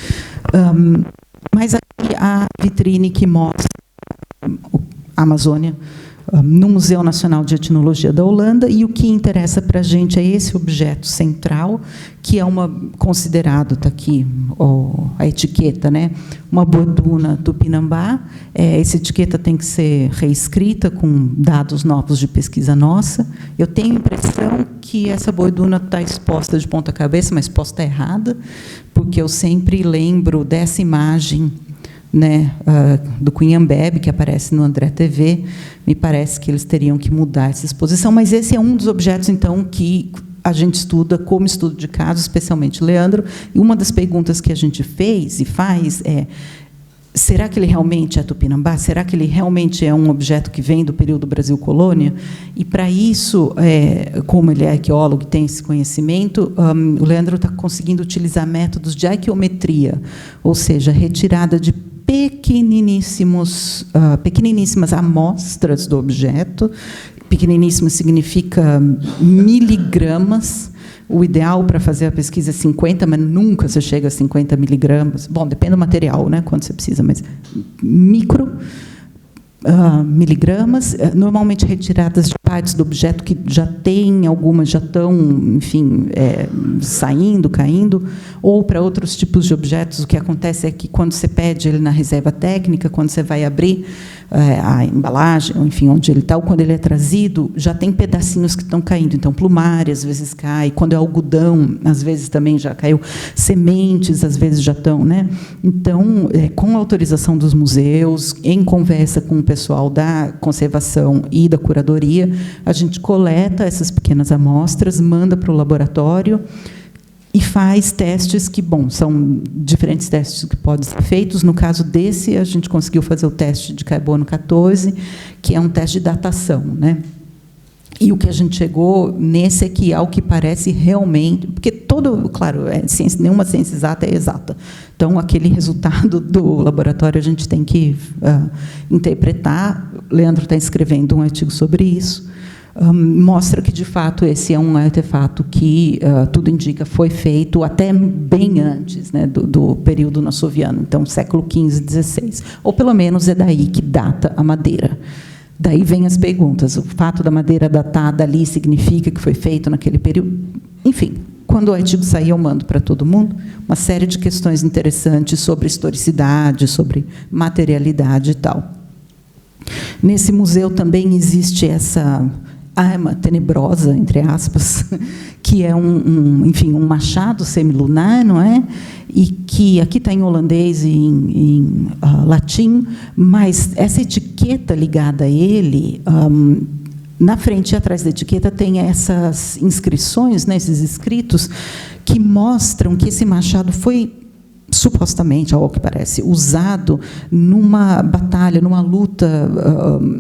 Mas aqui a vitrine que mostra a Amazônia no Museu Nacional de Etnologia da Holanda, e o que interessa para a gente é esse objeto central, que é considerado, está aqui a etiqueta, né, uma borduna tupinambá. Essa etiqueta tem que ser reescrita com dados novos de pesquisa nossa. Eu tenho a impressão que essa borduna está exposta de ponta cabeça, mas posso estar errada, porque eu sempre lembro dessa imagem, né, do Cunhambebe, que aparece no André TV. Me parece que eles teriam que mudar essa exposição, mas esse é um dos objetos, então, que a gente estuda como estudo de caso, especialmente Leandro, e uma das perguntas que a gente fez e faz é: será que ele realmente é tupinambá? Será que ele realmente é um objeto que vem do período Brasil-colônia? E, para isso, como ele é arqueólogo e tem esse conhecimento, o Leandro está conseguindo utilizar métodos de arqueometria, ou seja, retirada de pequeniníssimas amostras do objeto. Pequeniníssimo significa miligramas. O ideal para fazer a pesquisa é 50, mas nunca você chega a 50 miligramas. Bom, depende do material, né, quanto você precisa, mas miligramas, normalmente retiradas de partes do objeto que já tem, algumas já estão, enfim, saindo, caindo, ou para outros tipos de objetos. O que acontece é que, quando você pede ele na reserva técnica, quando você vai abrir a embalagem, ou, enfim, onde ele está, ou quando ele é trazido, já tem pedacinhos que estão caindo. Então, plumária, às vezes, cai. Quando é algodão, às vezes, também já caiu. Sementes, às vezes, já estão, né? Então, com a autorização dos museus, em conversa com o pessoal da conservação e da curadoria, a gente coleta essas pequenas amostras, manda para o laboratório e faz testes que, bom, são diferentes testes que podem ser feitos. No caso desse, a gente conseguiu fazer o teste de carbono 14, que é um teste de datação, né? E o que a gente chegou nesse é que, ao que parece realmente, porque claro, nenhuma ciência exata é exata. Então, aquele resultado do laboratório a gente tem que interpretar. Leandro está escrevendo um artigo sobre isso. Mostra que, de fato, esse é um artefato que, tudo indica, foi feito até bem antes, né, do período nassoviano, então, século XV, XVI. Ou, pelo menos, é daí que data a madeira. Daí vêm as perguntas. O fato da madeira datada ali significa que foi feito naquele período? Enfim, quando o artigo sair, eu mando para todo mundo uma série de questões interessantes sobre historicidade, sobre materialidade e tal. Nesse museu também existe essa arma tenebrosa, entre aspas, que é enfim, um machado semilunar, não é? E que aqui está em holandês e em latim, mas essa etiqueta ligada a ele, na frente e atrás da etiqueta tem essas inscrições, né, esses escritos, que mostram que esse machado foi supostamente, ao que parece, usado numa batalha, numa luta,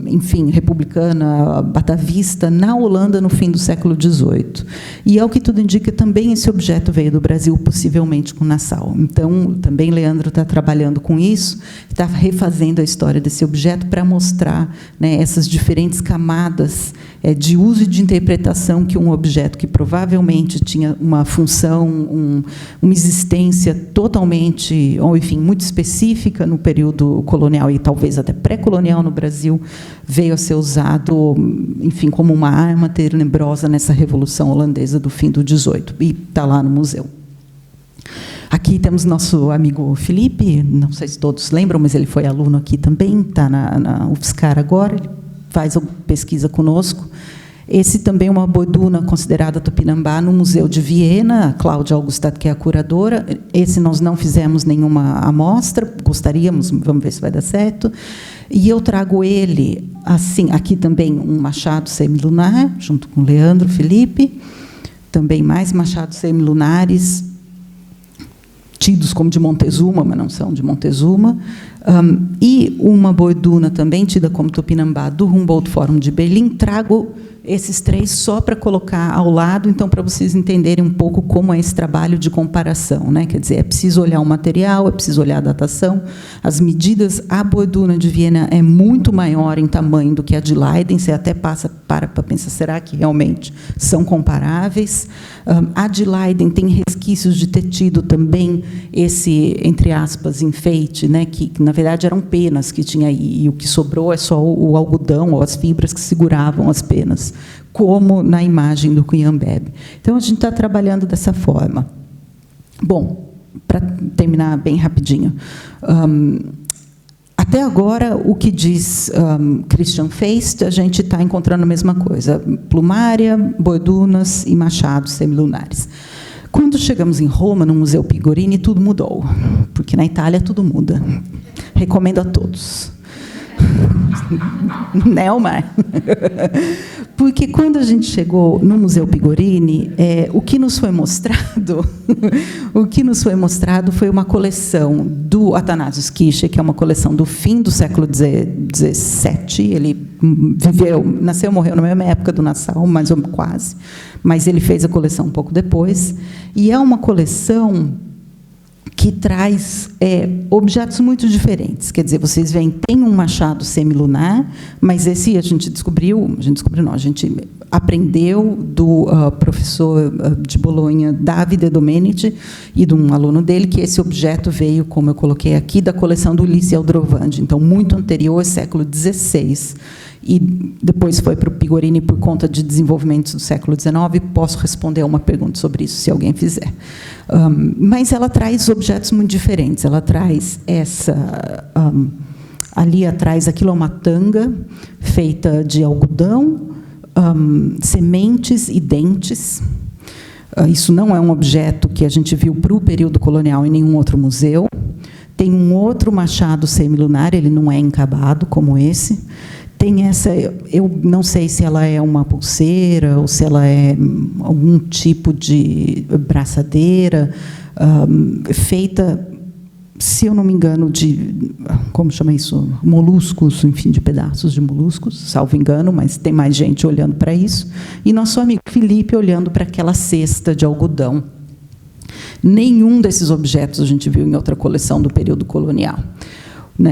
enfim, republicana, batavista, na Holanda, no fim do século XVIII. E, ao que tudo indica, também esse objeto veio do Brasil, possivelmente com Nassau. Então, também Leandro está trabalhando com isso, está refazendo a história desse objeto para mostrar, né, essas diferentes camadas de uso e de interpretação que um objeto que provavelmente tinha uma função, uma existência totalmente, ou enfim, muito específica no período colonial e talvez até pré-colonial no Brasil, veio a ser usado, enfim, como uma arma tenebrosa nessa Revolução Holandesa do fim do XVIII, e está lá no museu. Aqui temos nosso amigo Felipe, não sei se todos lembram, mas ele foi aluno aqui também, está na UFSCar agora, ele faz pesquisa conosco. Esse também é uma boiduna considerada tupinambá no Museu de Viena, a Cláudia Augustat, que é a curadora. Esse nós não fizemos nenhuma amostra, gostaríamos, vamos ver se vai dar certo. E eu trago ele, assim, aqui também um machado semilunar, junto com Leandro, Felipe, também mais machados semilunares, tidos como de Montezuma, mas não são de Montezuma, e uma boiduna também tida como tupinambá do Humboldt Forum de Berlim. Trago esses três só para colocar ao lado, então, para vocês entenderem um pouco como é esse trabalho de comparação, né? Quer dizer, é preciso olhar o material, é preciso olhar a datação, as medidas. A boiduna de Viena é muito maior em tamanho do que a de Leiden, você até para pensar, será que realmente são comparáveis? A de Leiden tem resquícios de ter tido também esse, entre aspas, enfeite, né? Que na verdade eram penas que tinha aí, e o que sobrou é só o algodão ou as fibras que seguravam as penas, como na imagem do Cuyambebe. Então, a gente está trabalhando dessa forma. Bom, para terminar bem rapidinho, até agora, o que diz Christian Feist, a gente está encontrando a mesma coisa: plumária, boidunas e machados semilunares. Quando chegamos em Roma, no Museu Pigorini, tudo mudou, porque na Itália tudo muda. Recomendo a todos. Né, Omar? Porque quando a gente chegou no Museu Pigorini, o que nos foi mostrado, foi uma coleção do Athanasius Kircher, que é uma coleção do fim do século XVII. Ele nasceu, morreu na mesma época do Nassau, mais ou menos, quase, mas ele fez a coleção um pouco depois, e é uma coleção que traz objetos muito diferentes. Quer dizer, vocês veem, tem um machado semilunar, mas esse a gente aprendeu do professor de Bolonha, Davide Domenici, e de um aluno dele, que esse objeto veio, como eu coloquei aqui, da coleção do Ulisse Aldrovandi, então, muito anterior, século XVI, e depois foi para o Pigorini por conta de desenvolvimentos do século XIX. Posso responder a uma pergunta sobre isso, se alguém fizer. Mas ela traz objetos muito diferentes. Ela traz ali atrás, aquilo é uma tanga feita de algodão, sementes e dentes. Isso não é um objeto que a gente viu para o período colonial em nenhum outro museu. Tem um outro machado semilunar, ele não é encabado como esse. Tem essa, eu não sei se ela é uma pulseira ou se ela é algum tipo de braçadeira, feita, se eu não me engano, de, como chama isso? Moluscos, enfim, de pedaços de moluscos, salvo engano, mas tem mais gente olhando para isso. E nosso amigo Felipe olhando para aquela cesta de algodão. Nenhum desses objetos a gente viu em outra coleção do período colonial.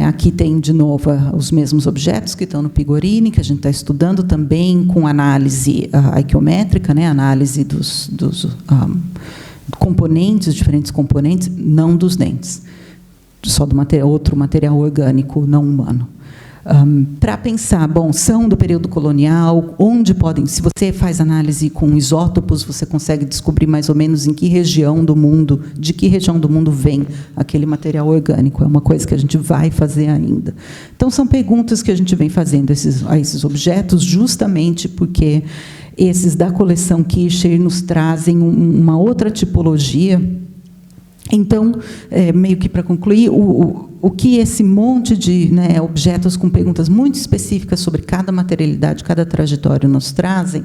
Aqui tem, de novo, os mesmos objetos que estão no Pigorini, que a gente está estudando também com análise aiquiométrica, análise dos componentes, diferentes componentes, não dos dentes, só do outro material orgânico não humano. Para pensar, bom, são do período colonial, onde podem, se você faz análise com isótopos, você consegue descobrir mais ou menos em que região do mundo, de que região do mundo vem aquele material orgânico. É uma coisa que a gente vai fazer ainda. Então, são perguntas que a gente vem fazendo a esses objetos, justamente porque esses da coleção Kircher nos trazem uma outra tipologia. Então, meio que para concluir, o que esse monte de objetos com perguntas muito específicas sobre cada materialidade, cada trajetória nos trazem,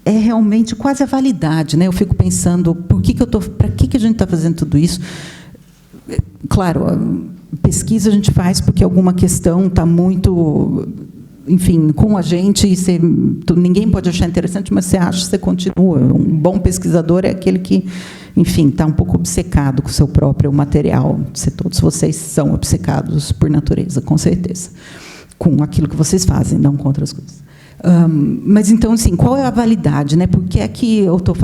é realmente quase a validade, né? Eu fico pensando, para que a gente está fazendo tudo isso? Claro, pesquisa a gente faz porque alguma questão está muito, enfim, com a gente, e ninguém pode achar interessante, mas você acha, você continua. Um bom pesquisador é aquele que, enfim, está um pouco obcecado com o seu próprio material. Todos vocês são obcecados por natureza, com certeza, com aquilo que vocês fazem, não com outras coisas. Mas, então, assim, qual é a validade, né? Por que é que eu estou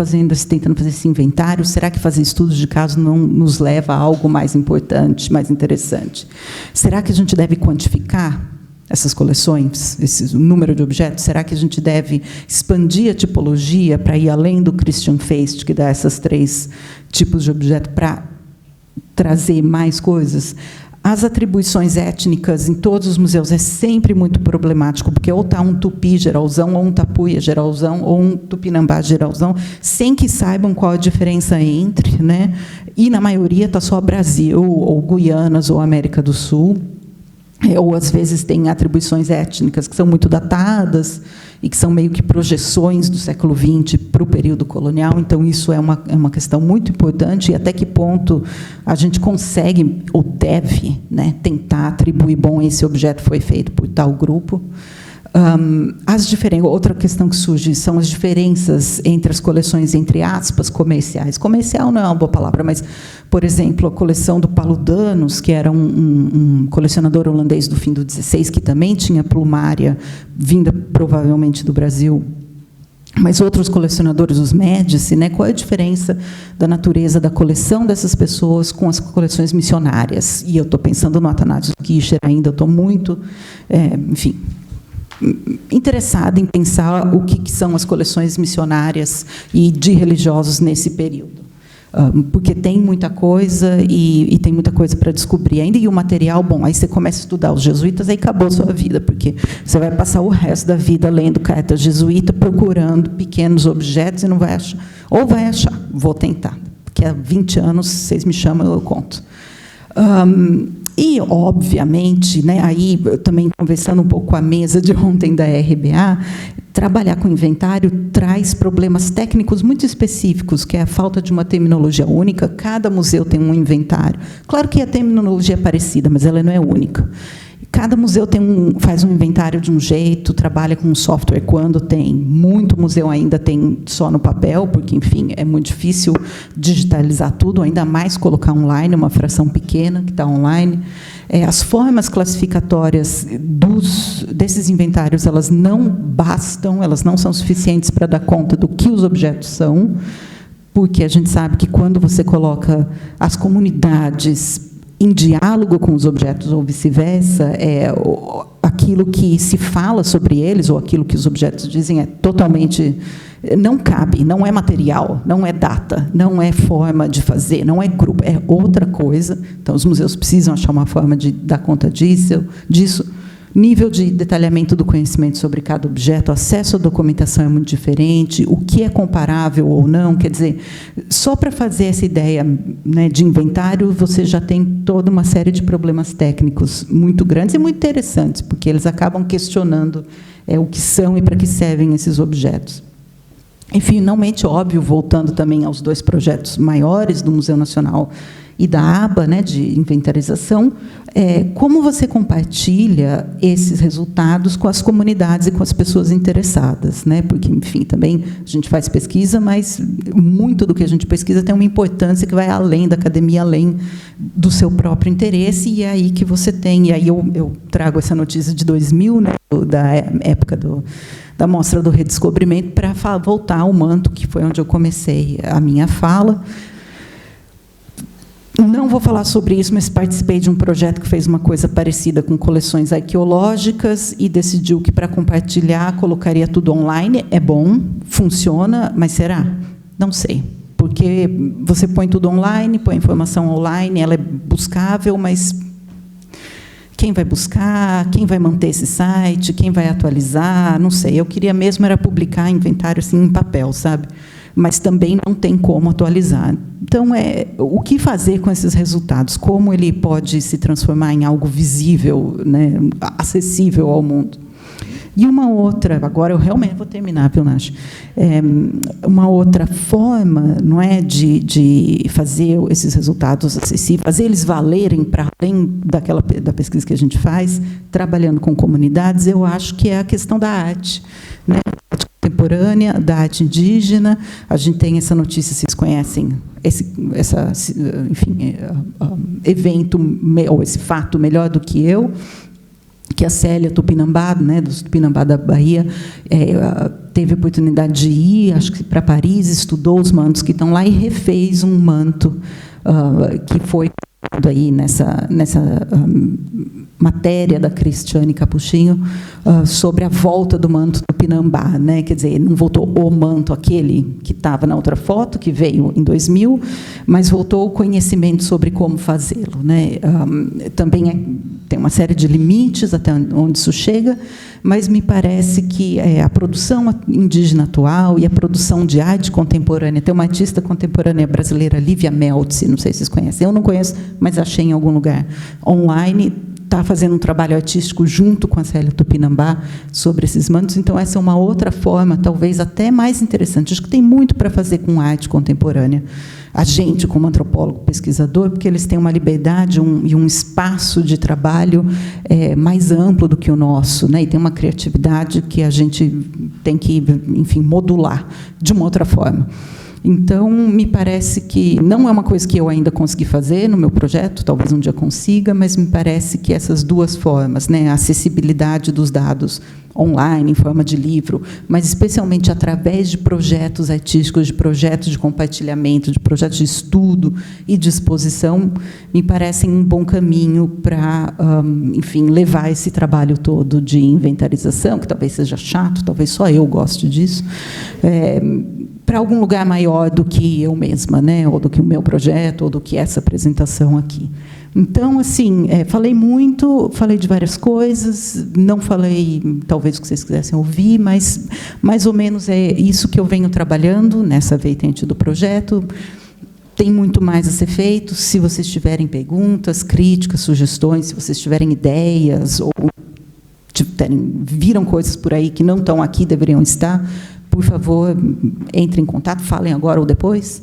tentando fazer esse inventário? Será que fazer estudos de caso não nos leva a algo mais importante, mais interessante? Será que a gente deve quantificar essas coleções, esse número de objetos? Será que a gente deve expandir a tipologia para ir além do Christian Feist, que dá esses 3 tipos de objeto, para trazer mais coisas? As atribuições étnicas em todos os museus é sempre muito problemático, porque ou está um tupi geralzão, ou um tapuia geralzão, ou um tupinambá geralzão, sem que saibam qual a diferença entre, né? E, na maioria, está só Brasil, ou Guianas, ou América do Sul. Ou, às vezes, tem atribuições étnicas que são muito datadas e que são meio que projeções do século XX para o período colonial. Então, isso é uma questão muito importante, e até que ponto a gente consegue, ou deve, né, tentar atribuir, bom, esse objeto foi feito por tal grupo. Outra questão que surge são as diferenças entre as coleções, entre aspas, comerciais. Comercial não é uma boa palavra, mas, por exemplo, a coleção do Paludanos, que era um colecionador holandês do fim do XVI, que também tinha plumária, vinda provavelmente do Brasil, mas outros colecionadores, os Médici, né? Qual é a diferença da natureza da coleção dessas pessoas com as coleções missionárias? E eu estou pensando no Athanasius Kircher ainda, eu estou muito, enfim, interessada em pensar o que são as coleções missionárias e de religiosos nesse período. Porque tem muita coisa e tem muita coisa para descobrir ainda. E o material, bom, aí você começa a estudar os jesuítas, aí acabou a sua vida, porque você vai passar o resto da vida lendo carta jesuíta, procurando pequenos objetos e não vai achar. Ou vai achar, vou tentar, porque há 20 anos, vocês me chamam, eu conto. E, obviamente, né, aí, eu também conversando um pouco com a mesa de ontem da RBA, trabalhar com inventário traz problemas técnicos muito específicos, que é a falta de uma terminologia única. Cada museu tem um inventário. Claro que a terminologia é parecida, mas ela não é única. Cada museu faz um inventário de um jeito, trabalha com um software quando tem. Muito museu ainda tem só no papel, porque, enfim, é muito difícil digitalizar tudo, ainda mais colocar online, uma fração pequena que está online. As formas classificatórias desses inventários, elas não bastam, elas não são suficientes para dar conta do que os objetos são, porque a gente sabe que quando você coloca as comunidades em diálogo com os objetos, ou vice-versa, aquilo que se fala sobre eles, ou aquilo que os objetos dizem, é totalmente... não cabe, não é material, não é data, não é forma de fazer, não é grupo, é outra coisa. Então, os museus precisam achar uma forma de dar conta disso. Nível de detalhamento do conhecimento sobre cada objeto, acesso à documentação é muito diferente, o que é comparável ou não, quer dizer, só para fazer essa ideia, né, de inventário, você já tem toda uma série de problemas técnicos muito grandes e muito interessantes, porque eles acabam questionando o que são e para que servem esses objetos. E, finalmente, óbvio, voltando também aos 2 projetos maiores do Museu Nacional e da aba, né, de inventarização, como você compartilha esses resultados com as comunidades e com as pessoas interessadas, né? Porque, enfim, também a gente faz pesquisa, mas muito do que a gente pesquisa tem uma importância que vai além da academia, além do seu próprio interesse, e é aí que você tem. E aí eu trago essa notícia de 2000, né, da época da Mostra do Redescobrimento, para voltar ao manto, que foi onde eu comecei a minha fala. Não vou falar sobre isso, mas participei de um projeto que fez uma coisa parecida com coleções arqueológicas e decidiu que, para compartilhar, colocaria tudo online. É bom, funciona, mas será? Não sei. Porque você põe tudo online, põe a informação online, ela é buscável, mas quem vai buscar, quem vai manter esse site, quem vai atualizar, não sei. Eu queria mesmo era publicar inventário assim, em papel, sabe? Mas também não tem como atualizar. Então, o que fazer com esses resultados? Como ele pode se transformar em algo visível, né, acessível ao mundo? E uma outra, agora eu realmente vou terminar, viu, Nath? Uma outra forma, não é, de fazer esses resultados acessíveis, fazer eles valerem para além da pesquisa que a gente faz, trabalhando com comunidades, eu acho que é a questão da arte, né? Contemporânea, da arte indígena. A gente tem essa notícia, vocês conhecem enfim, evento, ou esse fato melhor do que eu, que a Célia Tupinambá, né, dos Tupinambá da Bahia, teve a oportunidade de ir, acho que para Paris, estudou os mantos que estão lá e refez um manto que foi aí nessa matéria da Cristiane Capuchinho sobre a volta do manto Tupinambá, né? Quer dizer, não voltou o manto aquele que estava na outra foto, que veio em 2000, mas voltou o conhecimento sobre como fazê-lo, né? Também tem uma série de limites até onde isso chega, mas me parece que a produção indígena atual e a produção de arte contemporânea, tem uma artista contemporânea brasileira, Lívia Meltz, não sei se vocês conhecem, eu não conheço, mas achei em algum lugar online, está fazendo um trabalho artístico junto com a Célia Tupinambá sobre esses mantos. Então, essa é uma outra forma, talvez até mais interessante. Acho que tem muito para fazer com arte contemporânea. A gente, como antropólogo, pesquisador, porque eles têm uma liberdade e um espaço de trabalho mais amplo do que o nosso, né? E tem uma criatividade que a gente tem que, enfim, modular de uma outra forma. Então, me parece que não é uma coisa que eu ainda consegui fazer no meu projeto, talvez um dia consiga, mas me parece que essas duas formas, né, a acessibilidade dos dados online, em forma de livro, mas especialmente através de projetos artísticos, de projetos de compartilhamento, de projetos de estudo e de exposição, me parecem um bom caminho para, enfim, levar esse trabalho todo de inventarização, que talvez seja chato, talvez só eu goste disso, para algum lugar maior do que eu mesma, né, ou do que o meu projeto, ou do que essa apresentação aqui. Então, assim, falei muito, falei de várias coisas, não falei, talvez, o que vocês quisessem ouvir, mas, mais ou menos, é isso que eu venho trabalhando nessa vertente do projeto. Tem muito mais a ser feito. Se vocês tiverem perguntas, críticas, sugestões, se vocês tiverem ideias, ou viram coisas por aí que não estão aqui, deveriam estar, por favor, entrem em contato, falem agora ou depois.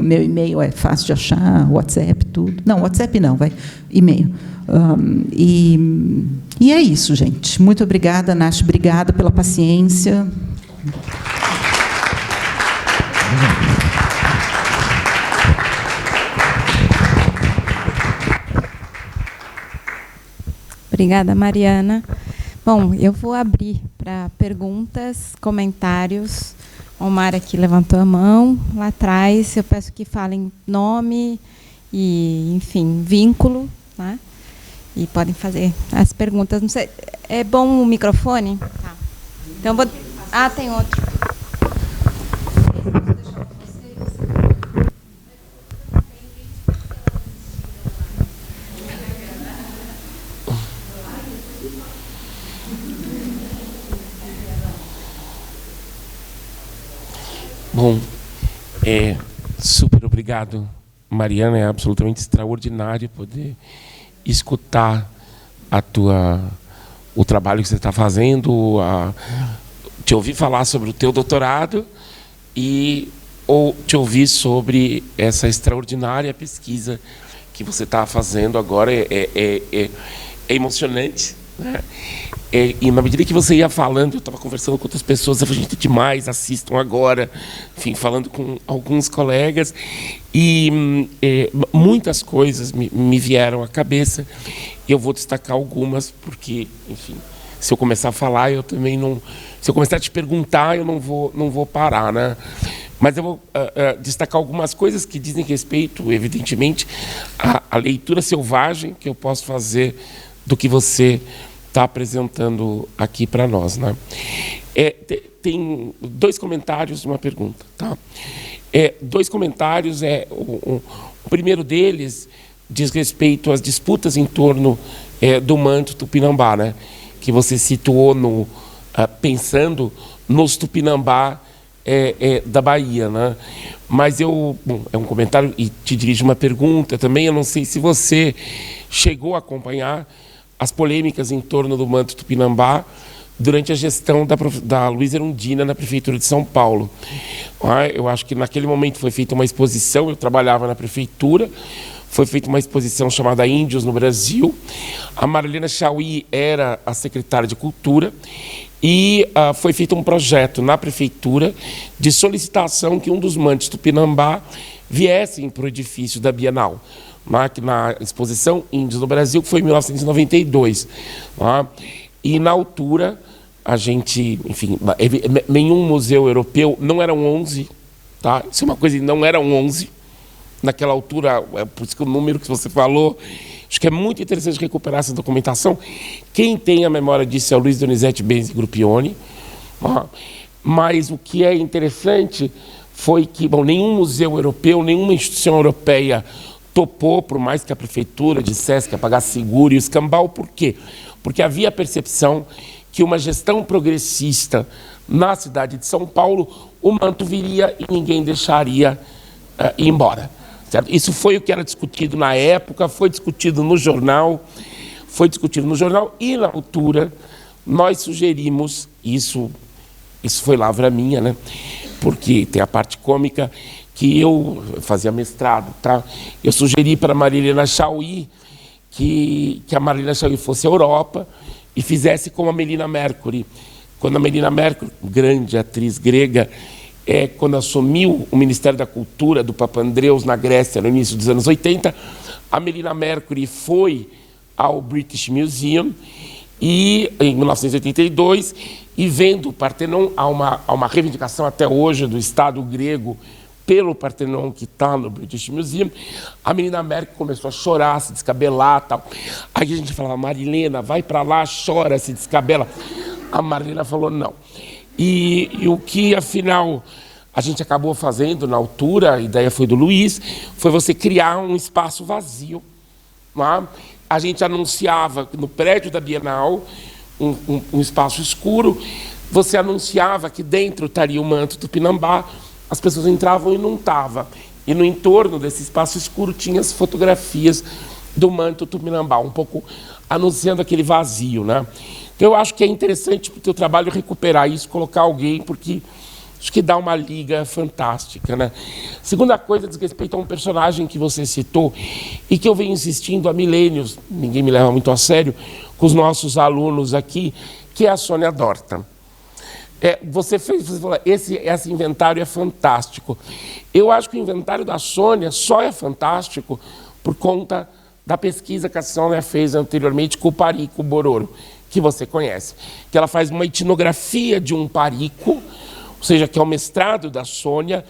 Meu e-mail é fácil de achar, WhatsApp, tudo. Não, WhatsApp não, vai, e-mail. E é isso, gente. Muito obrigada, Nath. Obrigada pela paciência. Obrigada, Mariana. Bom, eu vou abrir para perguntas, comentários. O Omar aqui levantou a mão, lá atrás. Eu peço que falem nome e, enfim, vínculo, né? E podem fazer as perguntas. Não sei, é bom o microfone? Tá. Então, vou... Ah, tem outro. Bom, super obrigado, Mariana. É absolutamente extraordinário poder escutar o trabalho que você está fazendo, te ouvir falar sobre o teu doutorado ou te ouvir sobre essa extraordinária pesquisa que você está fazendo agora. É emocionante, né? E na medida que você ia falando, eu estava conversando com outras pessoas, eu falei, gente, demais, assistam agora, enfim, falando com alguns colegas, e muitas coisas me vieram à cabeça, e eu vou destacar algumas, porque, enfim, se eu começar a falar, eu também não... Se eu começar a te perguntar, eu não vou parar, né? Mas eu vou destacar algumas coisas que dizem respeito, evidentemente, à leitura selvagem que eu posso fazer do que você está apresentando aqui para nós, né? Tem dois comentários e uma pergunta, tá? Dois comentários. O primeiro deles diz respeito às disputas em torno do manto Tupinambá, né? Que você situou pensando nos Tupinambá da Bahia, né? Mas bom, é um comentário e te dirijo uma pergunta também. Eu não sei se você chegou a acompanhar as polêmicas em torno do manto Tupinambá durante a gestão da Luísa Erundina na Prefeitura de São Paulo. Eu acho que naquele momento foi feita uma exposição, eu trabalhava na Prefeitura, foi feita uma exposição chamada Índios no Brasil. A Marilena Chauí era a secretária de Cultura e foi feito um projeto na Prefeitura de solicitação que um dos mantos tupinambá viessem para o edifício da Bienal, na exposição Índios no Brasil, que foi em 1992. E, na altura, a gente, enfim, nenhum museu europeu, não eram 11, tá? Isso é uma coisa, não eram 11. Naquela altura, por isso que o número que você falou, acho que é muito interessante recuperar essa documentação. Quem tem a memória disso é o Luiz Donizete Benzi Gruppioni. Mas o que é interessante foi que, bom, nenhum museu europeu, nenhuma instituição europeia topou, por mais que a prefeitura dissesse que ia pagar seguro e o escambau. Por quê? Porque havia a percepção que uma gestão progressista na cidade de São Paulo, o manto viria e ninguém deixaria ir embora. Certo? Isso foi o que era discutido na época, foi discutido no jornal, e na altura nós sugerimos, isso foi lavra minha, né? Porque tem a parte cômica, que eu fazia mestrado, tá? Eu sugeri para a Marilena Chauí que a Marilena Chauí fosse à Europa e fizesse como a Melina Mercury. Quando a Melina Mercury, grande atriz grega, quando assumiu o Ministério da Cultura do Papandreou na Grécia no início dos anos 80, a Melina Mercury foi ao British Museum e, em 1982, e vendo o Partenon, há uma reivindicação até hoje do Estado grego pelo Partenon que está no British Museum, a Melina Mercury começou a chorar, se descabelar, tal. Aí a gente falava: Marilena, vai para lá, chora, se descabela. A Marilena falou não. E o que, afinal, a gente acabou fazendo na altura, a ideia foi do Luiz, foi você criar um espaço vazio. Não? A gente anunciava no prédio da Bienal um espaço escuro, você anunciava que dentro estaria o manto tupinambá, as pessoas entravam e não estava. E no entorno desse espaço escuro tinha as fotografias do manto tupinambá, um pouco anunciando aquele vazio, né? Então, eu acho que é interessante para o teu trabalho recuperar isso, colocar alguém, porque acho que dá uma liga fantástica, né? Segunda coisa, diz respeito a um personagem que você citou e que eu venho insistindo há milênios, ninguém me leva muito a sério, com os nossos alunos aqui, que é a Sônia Dorta. Você falou, esse inventário é fantástico. Eu acho que o inventário da Sônia só é fantástico por conta da pesquisa que a Sônia fez anteriormente com o Parico Bororo, que você conhece. Que ela faz uma etnografia de um parico, ou seja, que é o mestrado da Sônia,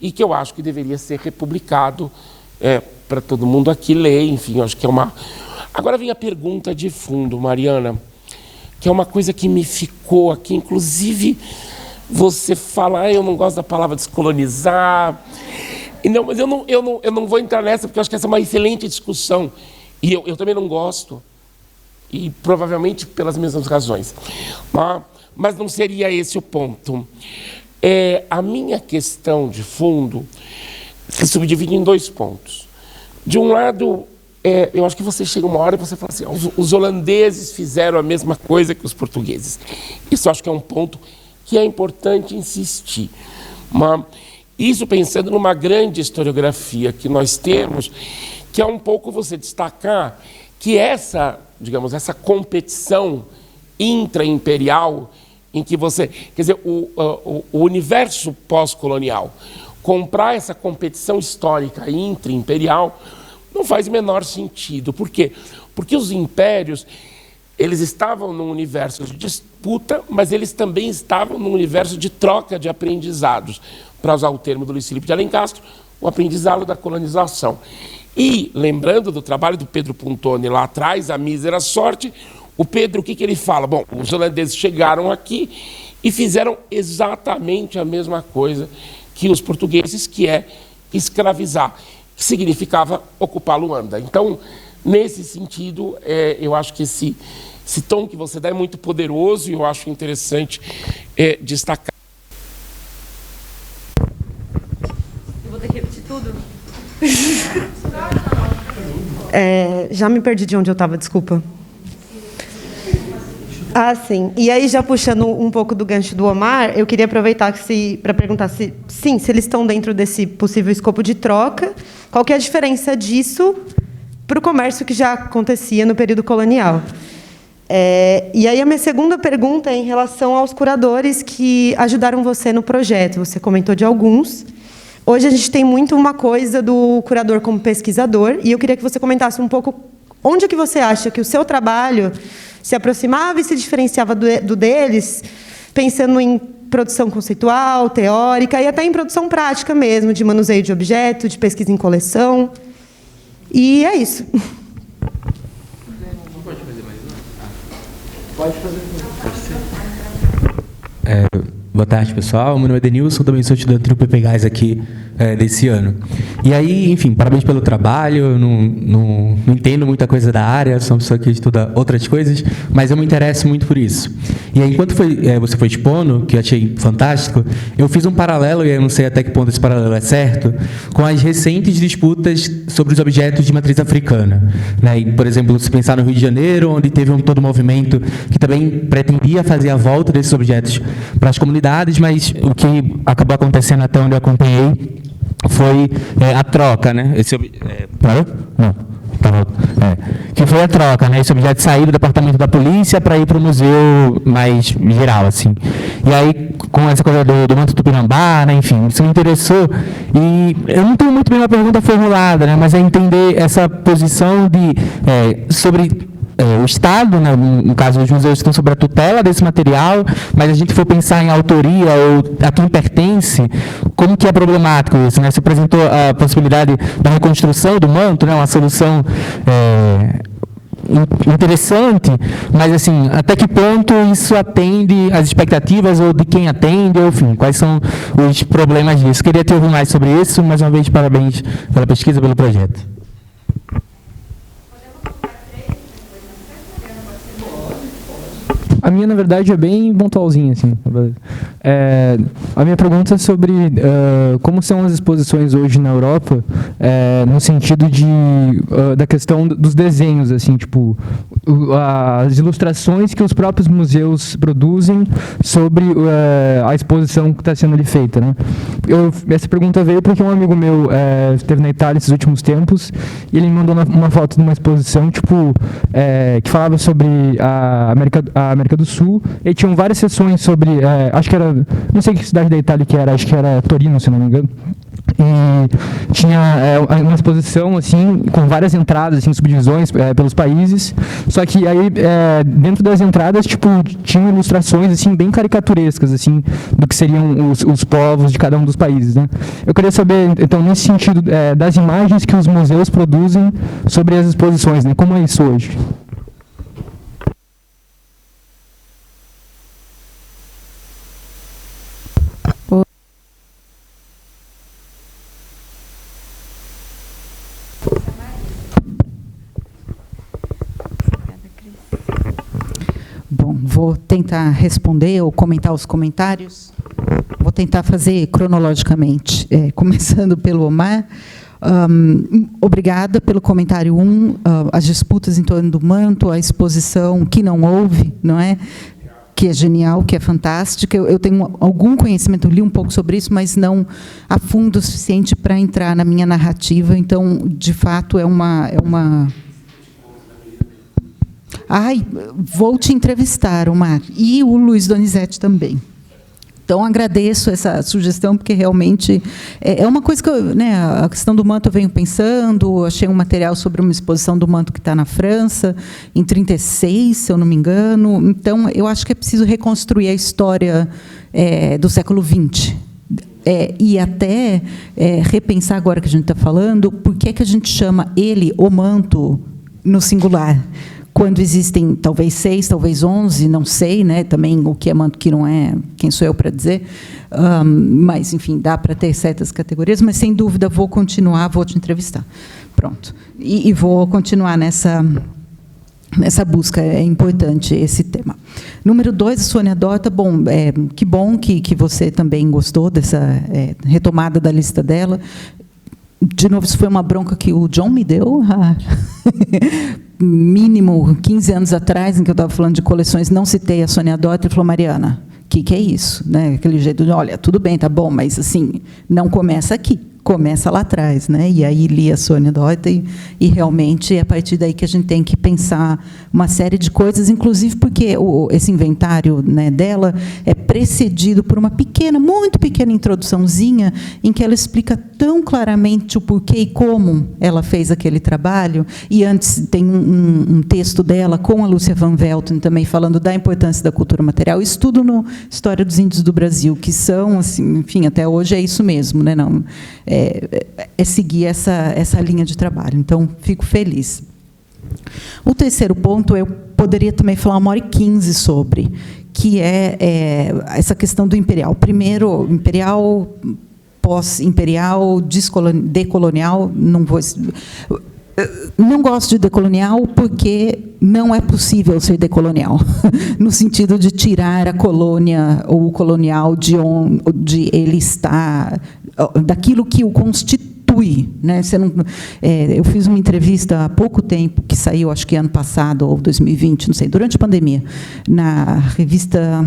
e que eu acho que deveria ser republicado para todo mundo aqui ler, enfim, eu acho que é uma... Agora vem a pergunta de fundo, Mariana, que é uma coisa que me ficou aqui, inclusive você fala, eu não gosto da palavra descolonizar, não, mas eu não vou entrar nessa, porque eu acho que essa é uma excelente discussão, e eu também não gosto, e provavelmente pelas mesmas razões, mas não seria esse o ponto. A minha questão de fundo se subdivide em dois pontos. De um lado, eu acho que você chega uma hora e você fala assim, os holandeses fizeram a mesma coisa que os portugueses. Isso eu acho que é um ponto que é importante insistir. Isso pensando numa grande historiografia que nós temos, que é um pouco você destacar que essa, digamos, essa competição intra-imperial em que você... Quer dizer, o universo pós-colonial, comprar essa competição histórica intra-imperial não faz o menor sentido. Por quê? Porque os impérios, eles estavam num universo de disputa, mas eles também estavam num universo de troca de aprendizados. Para usar o termo do Luiz Felipe de Alencastro, o aprendizado da colonização. E, lembrando do trabalho do Pedro Puntoni lá atrás, A Mísera Sorte, o Pedro, o que ele fala? Bom, os holandeses chegaram aqui e fizeram exatamente a mesma coisa que os portugueses, que é escravizar, que significava ocupar Luanda. Então, nesse sentido, eu acho que esse tom que você dá é muito poderoso e eu acho interessante destacar. Eu vou ter que repetir tudo? Já me perdi de onde eu estava, desculpa. Ah, sim. E aí, já puxando um pouco do gancho do Omar, eu queria aproveitar para perguntar se eles estão dentro desse possível escopo de troca, qual que é a diferença disso para o comércio que já acontecia no período colonial. E aí, a minha segunda pergunta é em relação aos curadores que ajudaram você no projeto. Você comentou de alguns. Hoje, a gente tem muito uma coisa do curador como pesquisador, e eu queria que você comentasse um pouco onde que você acha que o seu trabalho se aproximava e se diferenciava do deles, pensando em produção conceitual, teórica, e até em produção prática mesmo, de manuseio de objeto, de pesquisa em coleção. E é isso. Não pode fazer mais uma? Pode fazer. Pode ser. Boa tarde, pessoal. Meu nome é Denilson, também sou estudante do PPGás aqui desse ano. E aí, enfim, parabéns pelo trabalho. Eu não entendo muita coisa da área, sou uma pessoa que estuda outras coisas, mas eu me interesso muito por isso. E aí, enquanto você foi expondo, que eu achei fantástico, eu fiz um paralelo, e eu não sei até que ponto esse paralelo é certo, com as recentes disputas sobre os objetos de matriz africana. E, por exemplo, se pensar no Rio de Janeiro, onde teve todo um movimento que também pretendia fazer a volta desses objetos para as comunidades, mas o que acabou acontecendo até onde eu acompanhei foi a troca, né? Parou? Não. Que foi a troca, né? Esse objeto sair do departamento da polícia para ir para o museu mais geral, assim. E aí, com essa coisa do manto tupinambá, né? Enfim, isso me interessou. E eu não tenho muito bem uma pergunta formulada, né? Mas é entender essa posição sobre o Estado, né, no caso os museus estão sob a tutela desse material, mas a gente for pensar em autoria ou a quem pertence, como que é problemático isso, né? Você apresentou a possibilidade da reconstrução do manto, né, uma solução interessante, mas assim, até que ponto isso atende às expectativas ou de quem atende, ou enfim, quais são os problemas disso? Queria te ouvir mais sobre isso. Mais uma vez, parabéns pela pesquisa, pelo projeto. A minha, na verdade, é bem pontualzinha, assim. A minha pergunta é sobre como são as exposições hoje na Europa, no sentido da questão dos desenhos, assim, tipo, as ilustrações que os próprios museus produzem sobre a exposição que está sendo ali feita, né? Essa pergunta veio porque um amigo meu esteve na Itália esses últimos tempos e ele me mandou uma foto de uma exposição, tipo, que falava sobre a América do Sul, e tinham várias sessões sobre, acho que era, não sei que cidade da Itália que era, acho que era Torino, se não me engano, e tinha uma exposição, assim, com várias entradas, assim, subdivisões pelos países, só que aí, dentro das entradas, tipo, tinham ilustrações, assim, bem caricaturescas, assim, do que seriam os povos de cada um dos países, né? Eu queria saber, então, nesse sentido, das imagens que os museus produzem sobre as exposições, né? Como é isso hoje? Bom, vou tentar responder ou comentar os comentários. Vou tentar fazer cronologicamente, começando pelo Omar. Obrigada pelo comentário 1, as disputas em torno do manto, a exposição que não houve, não é? Que é genial, que é fantástica. Eu tenho algum conhecimento, li um pouco sobre isso, mas não a fundo o suficiente para entrar na minha narrativa. Então, de fato, é uma... Ai, vou te entrevistar, Omar, e o Luiz Donizete também. Então, agradeço essa sugestão, porque realmente é uma coisa que a questão do manto eu venho pensando, achei um material sobre uma exposição do manto que está na França, em 1936, se eu não me engano. Então, eu acho que é preciso reconstruir a história do século XX. E até repensar, agora que a gente está falando, por que a gente chama ele, o manto, no singular, quando existem talvez 6, talvez 11, não sei, né? Também o que é manto, que não é, quem sou eu para dizer, mas, enfim, dá para ter certas categorias, mas, sem dúvida, vou continuar, vou te entrevistar. Pronto. E vou continuar nessa busca, é importante esse tema. Número 2, a sua anedota. Bom, que bom que você também gostou dessa retomada da lista dela. De novo, isso foi uma bronca que o John me deu, mínimo 15 anos atrás, em que eu estava falando de coleções, não citei a Sônia Dott, ele falou, Mariana, o que é isso? Né? Aquele jeito de, olha, tudo bem, tá bom, mas assim, não começa aqui, começa lá atrás, né? E aí li a Sônia Dott e realmente é a partir daí que a gente tem que pensar uma série de coisas, inclusive porque esse inventário, né, dela é precedido por uma pequena, muito pequena introduçãozinha em que ela explica tão claramente o porquê e como ela fez aquele trabalho. E antes tem um texto dela com a Lúcia Van Velten também falando da importância da cultura material. Estudo no História dos Índios do Brasil, que são, assim, enfim, até hoje é isso mesmo, né? Não, é seguir essa linha de trabalho. Então, fico feliz. O terceiro ponto, eu poderia também falar 1h15 sobre, que é essa questão do imperial. Primeiro, imperial, pós-imperial, decolonial, não gosto de decolonial porque não é possível ser decolonial, no sentido de tirar a colônia ou o colonial de onde ele está, daquilo que o constitui. Né? Eu fiz uma entrevista há pouco tempo, que saiu, acho que ano passado, ou 2020, não sei, durante a pandemia, na revista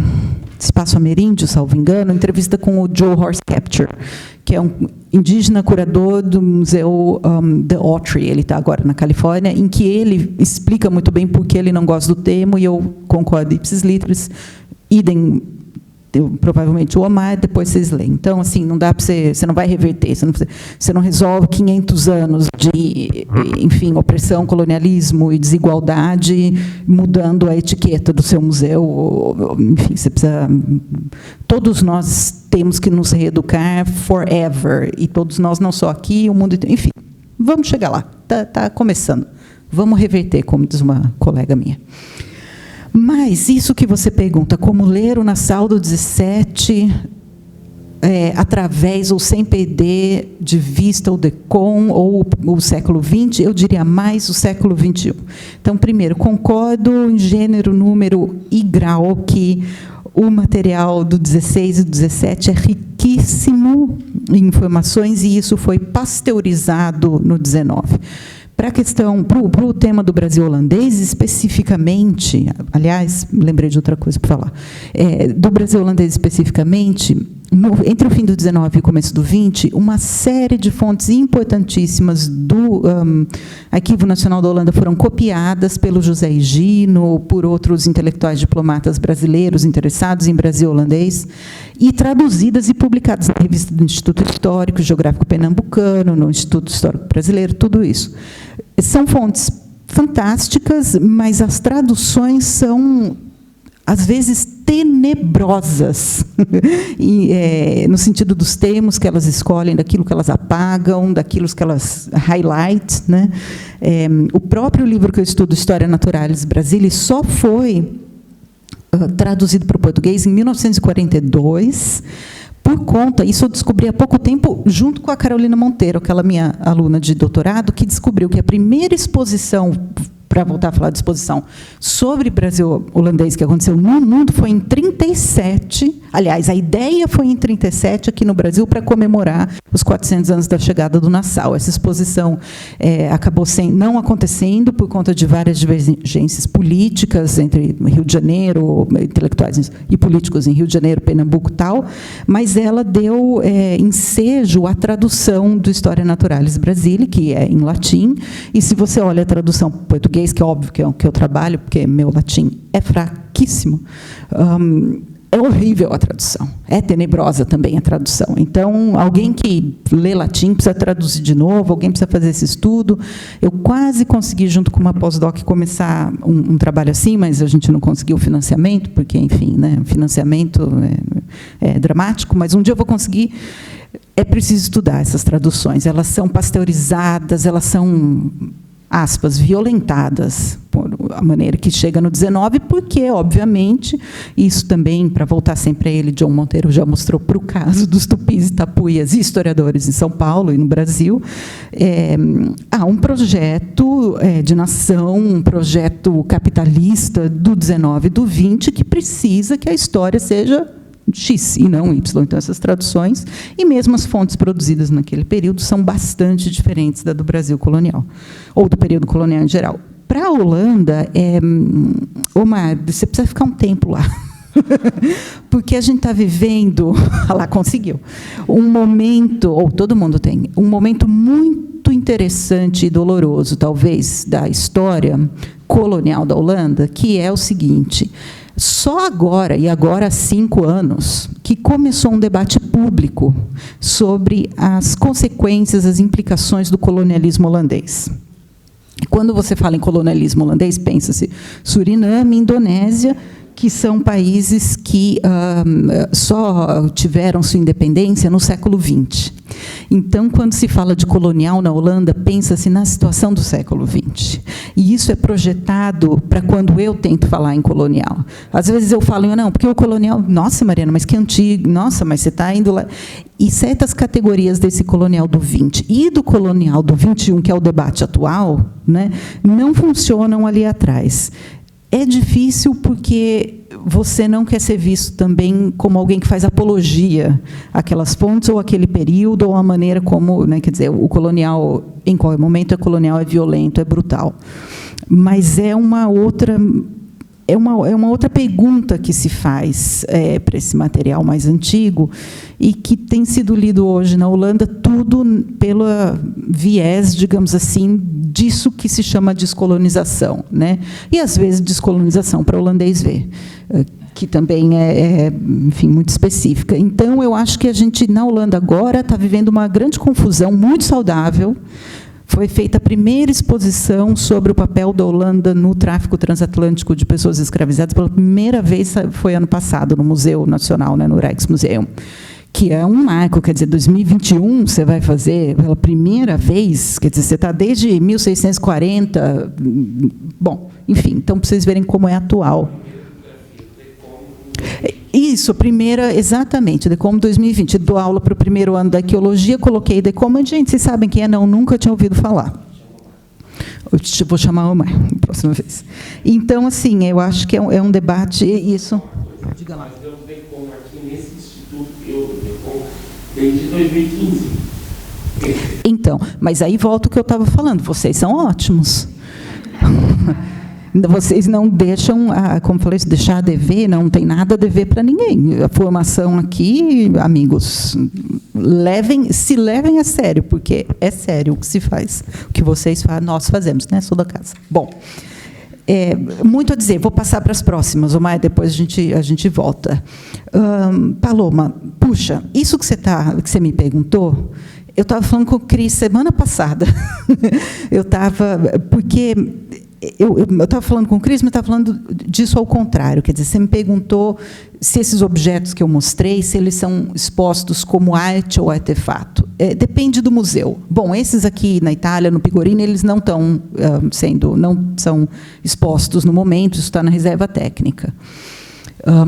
Espaço Ameríndio, salvo engano, entrevista com o Joe Horsecapture, que é um indígena curador do Museu The Autry, ele está agora na Califórnia, em que ele explica muito bem por que ele não gosta do termo, e eu concordo ipsis litteris, idem, provavelmente o Omar, depois vocês leem. Então, assim, não dá para você não vai reverter, você não resolve 500 anos de, enfim, opressão, colonialismo e desigualdade mudando a etiqueta do seu museu. Enfim, você precisa... Todos nós temos que nos reeducar forever, e todos nós, não só aqui, o mundo... Enfim, vamos chegar lá, está começando. Vamos reverter, como diz uma colega minha. Mas isso que você pergunta, como ler o Nassau do 17, através ou sem perder de vista o DECOM ou o século XX, eu diria mais o século XXI. Então, primeiro, concordo em gênero, número e grau que o material do 16 e do 17 é riquíssimo em informações, e isso foi pasteurizado no 19. Para a questão, para o tema do Brasil holandês, especificamente, aliás, lembrei de outra coisa para falar, do Brasil holandês especificamente, entre o fim do 19 e o começo do 20, uma série de fontes importantíssimas do Arquivo Nacional da Holanda foram copiadas pelo José Higino, por outros intelectuais diplomatas brasileiros interessados em Brasil holandês, e traduzidas e publicadas na revista do Instituto Histórico e Geográfico Pernambucano, no Instituto Histórico Brasileiro, tudo isso. São fontes fantásticas, mas as traduções são, às vezes, tenebrosas, no sentido dos termos que elas escolhem, daquilo que elas apagam, daquilo que elas highlight. Né? O próprio livro que eu estudo, História Naturalis Brasília, só foi traduzido para o português em 1942, por conta, isso eu descobri há pouco tempo, junto com a Carolina Monteiro, aquela minha aluna de doutorado, que descobriu que a primeira exposição, para voltar a falar de exposição, sobre Brasil holandês que aconteceu no mundo, foi em 1937. Aliás, a ideia foi em 1937, aqui no Brasil, para comemorar os 400 anos da chegada do Nassau. Essa exposição acabou não acontecendo por conta de várias divergências políticas entre Rio de Janeiro, intelectuais e políticos em Rio de Janeiro, Pernambuco e tal, mas ela deu ensejo à tradução do História Naturalis Brasília, que é em latim, e se você olha a tradução português, que é óbvio que é o que eu trabalho, porque meu latim é fraquíssimo, é horrível a tradução, é tenebrosa também a tradução. Então, alguém que lê latim precisa traduzir de novo, alguém precisa fazer esse estudo. Eu quase consegui, junto com uma pós-doc, começar um trabalho assim, mas a gente não conseguiu o financiamento, porque, enfim, né, o financiamento é dramático, mas um dia eu vou conseguir. É preciso estudar essas traduções, elas são pasteurizadas, elas são, aspas, violentadas por a maneira que chega no 19, porque, obviamente, isso também, para voltar sempre a ele, John Monteiro já mostrou para o caso dos tupis e tapuias e historiadores em São Paulo e no Brasil, há um projeto de nação, um projeto capitalista do 19 e do 20 que precisa que a história seja X e não Y. Então, essas traduções, e mesmo as fontes produzidas naquele período, são bastante diferentes da do Brasil colonial, ou do período colonial em geral. para a Holanda, Omar, você precisa ficar um tempo lá. Porque a gente está vivendo, lá conseguiu, um momento, ou todo mundo tem, um momento muito interessante e doloroso, talvez, da história colonial da Holanda, que é o seguinte: só agora, e agora há 5 anos, que começou um debate público sobre as consequências, as implicações do colonialismo holandês. Quando você fala em colonialismo holandês, pensa-se Suriname, Indonésia, que são países que só tiveram sua independência no século XX. Então, quando se fala de colonial na Holanda, pensa-se na situação do século XX. E isso é projetado para quando eu tento falar em colonial. Às vezes eu falo, não, porque o colonial... Nossa, Mariana, mas que antigo. Nossa, mas você está indo lá... E certas categorias desse colonial do 20 e do colonial do 21, que é o debate atual, né, não funcionam ali atrás. É difícil porque você não quer ser visto também como alguém que faz apologia àquelas fontes ou àquele período ou à maneira como, né, quer dizer, o colonial, em qual momento é colonial, é violento, é brutal. Mas é uma outra pergunta que se faz para esse material mais antigo e que tem sido lido hoje na Holanda, tudo pelo viés, digamos assim, disso que se chama descolonização, né? E, às vezes, descolonização para o holandês ver, que também enfim, muito específica. Então, eu acho que a gente, na Holanda, agora, está vivendo uma grande confusão, muito saudável. Foi feita a primeira exposição sobre o papel da Holanda no tráfico transatlântico de pessoas escravizadas. Pela primeira vez, foi ano passado, no Museu Nacional, né, no Rijksmuseum, que é um marco. Quer dizer, 2021 você vai fazer pela primeira vez, quer dizer, você está desde 1640. Bom, enfim, então, para vocês verem como é atual. Isso, primeira, exatamente, DECOM 2020. Dou aula para o primeiro ano da arqueologia, coloquei DECOM. Gente, vocês sabem quem é? Não, nunca tinha ouvido falar. Eu vou chamar o Omar na próxima vez. Então, assim, eu acho que é um debate... Isso. Diga lá. Mas eu DECOM aqui nesse instituto, eu DECOM desde 2015. Então, mas aí volta o que eu estava falando. Vocês são ótimos. Vocês não deixam, como falei, deixar a dever, não tem nada a dever para ninguém. A formação aqui, amigos, se levem a sério, porque é sério o que se faz, o que vocês fazem, nós fazemos, né? Sou da casa. Bom, muito a dizer, vou passar para as próximas, Omar, depois a gente volta. Paloma, puxa, isso que você me perguntou, eu estava falando com o Cris semana passada. Porque eu estava falando com o Cris, mas estava falando disso ao contrário. Quer dizer, você me perguntou se esses objetos que eu mostrei, se eles são expostos como arte ou artefato. Depende do museu. Bom, esses aqui na Itália, no Pigorini, eles não estão não são expostos no momento, isso está na reserva técnica. A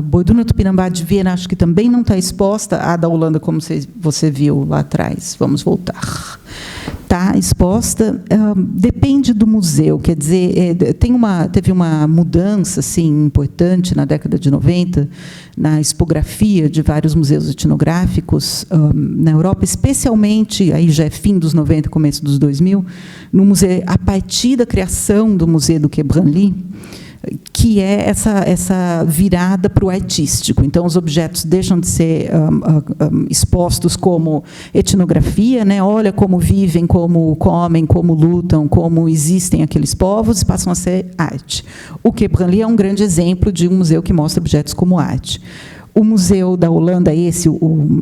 Borduna Tupinambá de Viena, acho que também não está exposta. A da Holanda, como você viu lá atrás. Vamos voltar. Está exposta. Depende do museu. Quer dizer, teve uma mudança assim, importante na década de 90, na expografia de vários museus etnográficos na Europa, especialmente, aí já é fim dos 90, começo dos 2000, no museu, a partir da criação do Museu do Quai Branly, que é essa virada para o artístico. Então, os objetos deixam de ser expostos como etnografia, né? Olha como vivem, como comem, como lutam, como existem aqueles povos, e passam a ser arte. O Quai Branly é um grande exemplo de um museu que mostra objetos como arte. O Museu da Holanda, o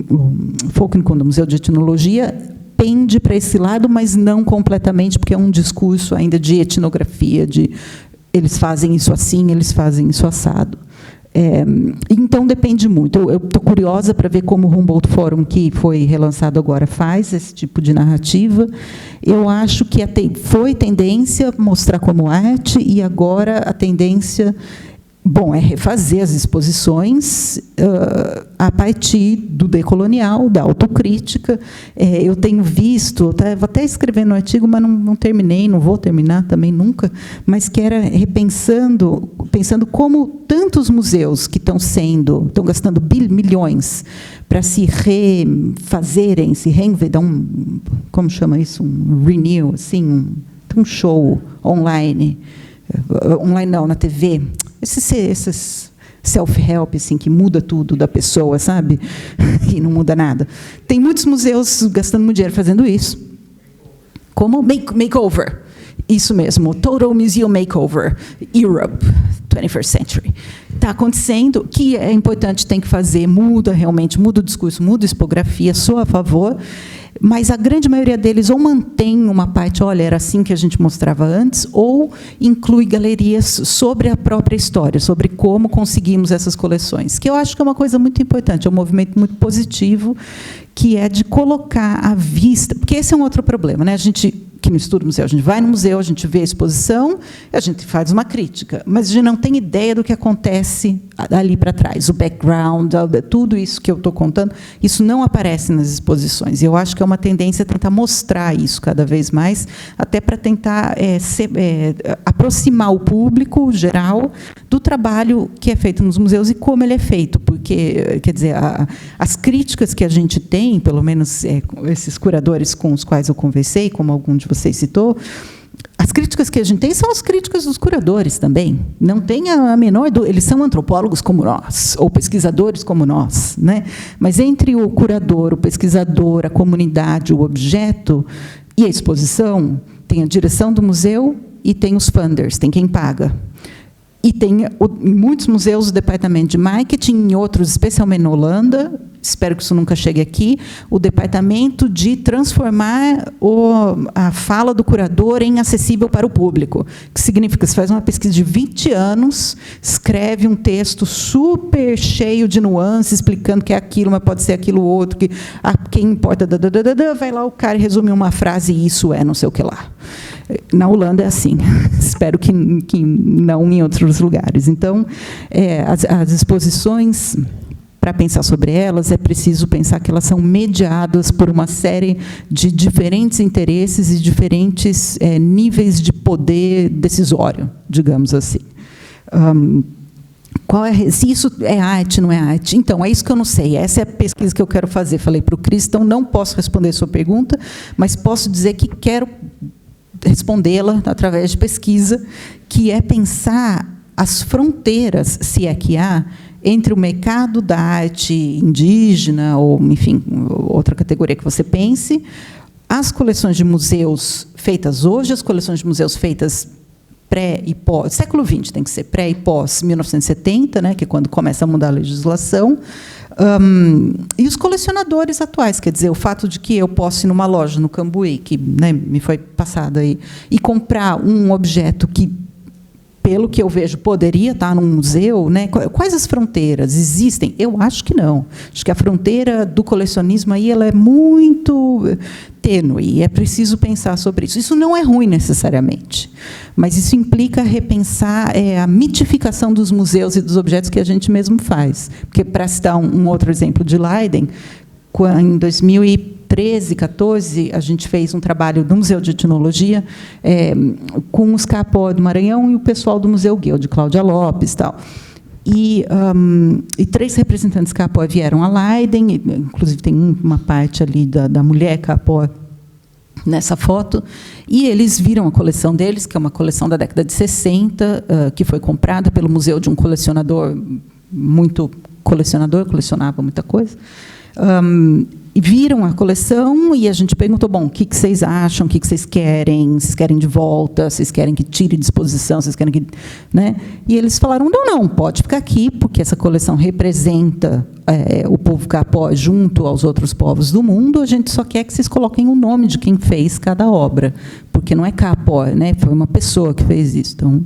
Volkenkunde, o Museu de Etnologia, pende para esse lado, mas não completamente, porque é um discurso ainda de etnografia, de eles fazem isso assim, eles fazem isso assado. Então, depende muito. Eu estou curiosa para ver como o Humboldt Forum, que foi relançado agora, faz esse tipo de narrativa. Eu acho que foi tendência mostrar como arte, e agora a tendência Bom, é refazer as exposições a partir do decolonial, da autocrítica. Eu tenho visto, vou até escrever no artigo, mas não terminei, não vou terminar também nunca, mas que era pensando como tantos museus que estão gastando milhões para se refazerem, se reinventar, como chama isso, um renew, assim, um show online não, na TV, esses self-help, assim, que muda tudo da pessoa, sabe? E não muda nada. Tem muitos museus gastando muito dinheiro fazendo isso. Como makeover. Isso mesmo, Total Museum Makeover, Europe, 21st Century. Está acontecendo, que é importante, tem que fazer, muda o discurso, muda a expografia, sou a favor, mas a grande maioria deles ou mantém uma parte, olha, era assim que a gente mostrava antes, ou inclui galerias sobre a própria história, sobre como conseguimos essas coleções, que eu acho que é uma coisa muito importante, é um movimento muito positivo, que é de colocar à vista, porque esse é um outro problema, né? A gente que não estuda museu, a gente vai no museu, a gente vê a exposição, a gente faz uma crítica, mas a gente não tem ideia do que acontece ali para trás, o background, tudo isso que eu estou contando, isso não aparece nas exposições. E eu acho que é uma tendência a tentar mostrar isso cada vez mais, até para tentar aproximar o público geral do trabalho que é feito nos museus e como ele é feito, porque, quer dizer, as críticas que a gente tem, pelo menos esses curadores com os quais eu conversei, como algum de vocês citou, as críticas que a gente tem são as críticas dos curadores também. Não tem a menor dúvida. Eles são antropólogos como nós, ou pesquisadores como nós, né? Mas entre o curador, o pesquisador, a comunidade, o objeto e a exposição, tem a direção do museu e tem os funders, tem quem paga. E tem, em muitos museus, o departamento de marketing, em outros, especialmente na Holanda, espero que isso nunca chegue aqui, o departamento de transformar a fala do curador em acessível para o público. Que significa, você faz uma pesquisa de 20 anos, escreve um texto super cheio de nuances, explicando que é aquilo, mas pode ser aquilo outro, que quem importa, vai lá o cara e resume uma frase, e isso é não sei o que lá. Na Holanda é assim. Espero que não em outros lugares. Então, as exposições, para pensar sobre elas, é preciso pensar que elas são mediadas por uma série de diferentes interesses e diferentes níveis de poder decisório, digamos assim. Se isso é arte, não é arte? Então, é isso que eu não sei. Essa é a pesquisa que eu quero fazer. Falei para o Cris, então não posso responder a sua pergunta, mas posso dizer que quero respondê-la através de pesquisa, que é pensar as fronteiras, se é que há, entre o mercado da arte indígena, ou, enfim, outra categoria que você pense, as coleções de museus feitas hoje, as coleções de museus feitas pré e pós, século XX tem que ser pré e pós 1970, né, que é quando começa a mudar a legislação, e os colecionadores atuais, quer dizer, o fato de que eu posso ir numa loja no Cambuí, que, né, me foi passada aí, e comprar um objeto que, pelo que eu vejo, poderia estar num museu, né? Quais as fronteiras existem? Eu acho que não. Acho que a fronteira do colecionismo aí ela é muito tênue, e é preciso pensar sobre isso. Isso não é ruim necessariamente, mas isso implica repensar a mitificação dos museus e dos objetos que a gente mesmo faz. Porque, para citar um outro exemplo de Leiden, em 2013, 14, a gente fez um trabalho no Museu de Etnologia com os Capó do Maranhão e o pessoal do Museu Guild, de Cláudia Lopes e tal. E 3 representantes Capó vieram a Leiden, inclusive tem uma parte ali da mulher Capó nessa foto, e eles viram a coleção deles, que é uma coleção da década de 60, que foi comprada pelo museu de um colecionador, colecionava muita coisa. E viram a coleção e a gente perguntou, bom, o que vocês acham, o que vocês querem? Vocês querem de volta? Vocês querem que tire de exposição? Vocês querem que, né? E eles falaram, não, pode ficar aqui, porque essa coleção representa o povo Capó junto aos outros povos do mundo, a gente só quer que vocês coloquem o nome de quem fez cada obra, porque não é Capó, né? Foi uma pessoa que fez isso. Então,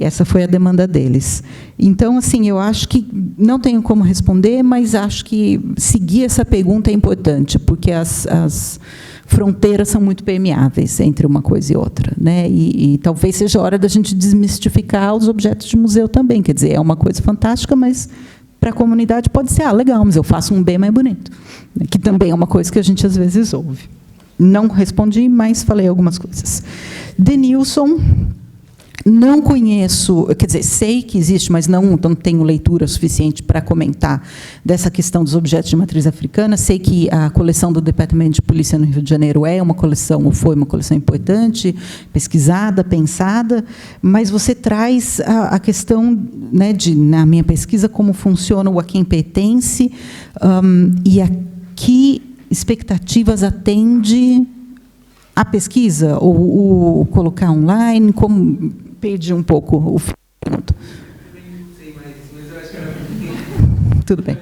E essa foi a demanda deles. Então, assim, eu acho que não tenho como responder, mas acho que seguir essa pergunta é importante, porque as fronteiras são muito permeáveis entre uma coisa e outra, né? E talvez seja a hora da gente desmistificar os objetos de museu também. Quer dizer, é uma coisa fantástica, mas para a comunidade pode ser, legal, mas eu faço um bem mais bonito, que também é uma coisa que a gente às vezes ouve. Não respondi, mas falei algumas coisas. Denilson, não conheço, quer dizer, sei que existe, mas não tenho leitura suficiente para comentar dessa questão dos objetos de matriz africana. Sei que a coleção do Departamento de Polícia no Rio de Janeiro é uma coleção, ou foi uma coleção importante, pesquisada, pensada, mas você traz a questão, né, na minha pesquisa, como funciona o a quem pertence, e a que expectativas atende a pesquisa, ou colocar online, como... Perdi um pouco o ponto. Tudo bem.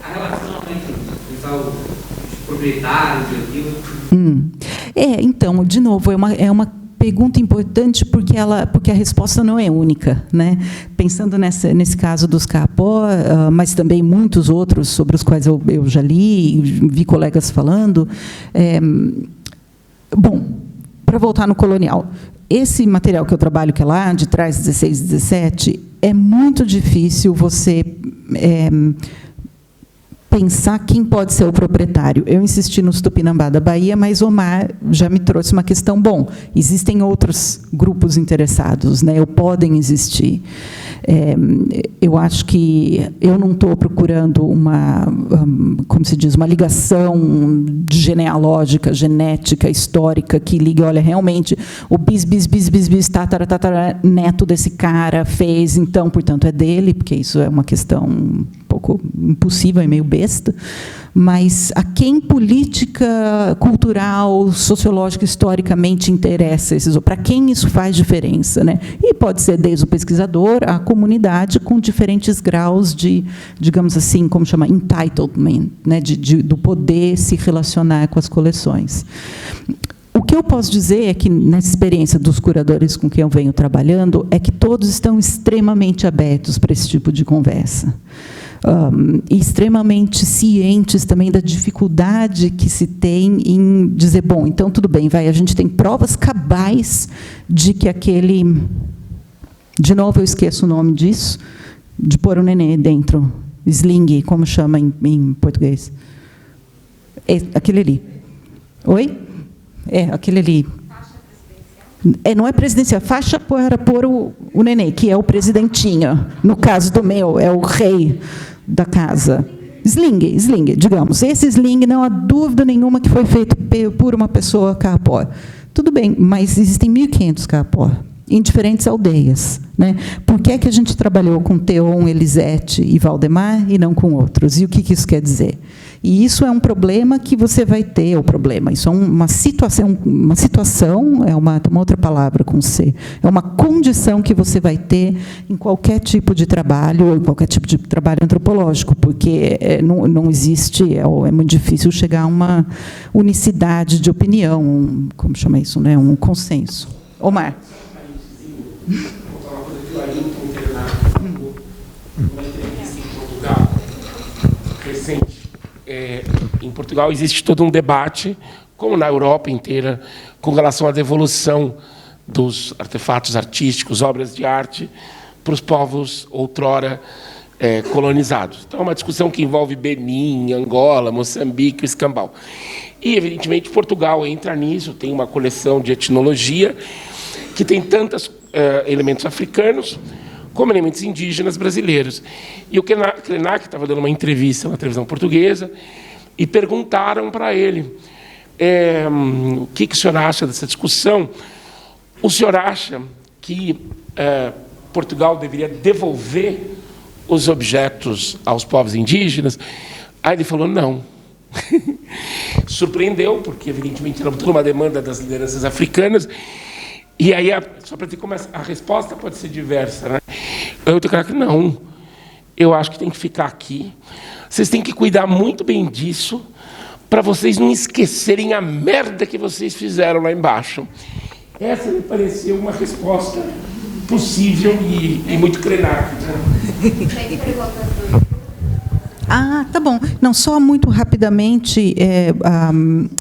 A relação entre os proprietários e aquilo. Então, de novo, é uma pergunta importante porque a resposta não é única, né? Pensando nesse caso dos Kaapó, mas também muitos outros sobre os quais eu já li, vi colegas falando. Bom, para voltar no colonial, esse material que eu trabalho, que é lá de trás, 16, 17, é muito difícil você pensar quem pode ser o proprietário. Eu insisti no Tupinambá da Bahia, mas Omar já me trouxe uma questão. Bom, existem outros grupos interessados, né? Ou podem existir. Eu acho que eu não estou procurando como se diz, uma ligação genealógica, genética, histórica, que ligue, olha, realmente, o bis, tatara, neto desse cara fez, então, portanto, é dele, porque isso é uma questão um pouco impossível e meio besta, mas a quem política, cultural, sociológica, historicamente interessa para quem isso faz diferença, né? E pode ser desde o pesquisador à comunidade com diferentes graus de, digamos assim, como chama, entitlement, né? Do poder se relacionar com as coleções. O que eu posso dizer é que, nessa experiência dos curadores com quem eu venho trabalhando, é que todos estão extremamente abertos para esse tipo de conversa. E extremamente cientes também da dificuldade que se tem em dizer, bom, então tudo bem, a gente tem provas cabais de que aquele... De novo, eu esqueço o nome disso, de pôr o nenê dentro, sling, como chama em português. É aquele ali. Oi? É, aquele ali. Não é presidencial, faixa para pôr o nenê, que é o presidentinho. No caso do meu, é o rei da casa. Sling, digamos. Esse sling, não há dúvida nenhuma que foi feito por uma pessoa Kaapó. Tudo bem, mas existem 1.500 Kaapó em diferentes aldeias, né? Por que é que a gente trabalhou com Theon, Elisete e Valdemar e não com outros? E o que isso quer dizer? E isso é um problema que você vai ter, isso é uma situação, é uma outra palavra com C, é uma condição que você vai ter em qualquer tipo de trabalho, em qualquer tipo de trabalho antropológico, porque não existe, é muito difícil chegar a uma unicidade de opinião, como chama isso, né? Um consenso. Omar. Recente. Em Portugal existe todo um debate, como na Europa inteira, com relação à devolução dos artefatos artísticos, obras de arte, para os povos outrora colonizados. Então, é uma discussão que envolve Benin, Angola, Moçambique, o Escambau. E, evidentemente, Portugal entra nisso, tem uma coleção de etnologia que tem tantos elementos africanos como elementos indígenas brasileiros. E o Krenak estava dando uma entrevista na televisão portuguesa e perguntaram para ele o que o senhor acha dessa discussão. O senhor acha que Portugal deveria devolver os objetos aos povos indígenas? Aí ele falou, não. Surpreendeu, porque, evidentemente, era toda uma demanda das lideranças africanas. E aí, só para dizer como a resposta pode ser diversa, né? Eu tenho que não. Eu acho que tem que ficar aqui. Vocês têm que cuidar muito bem disso para vocês não esquecerem a merda que vocês fizeram lá embaixo. Essa me pareceu uma resposta possível e muito crenária. Ah, tá bom. Não, só muito rapidamente,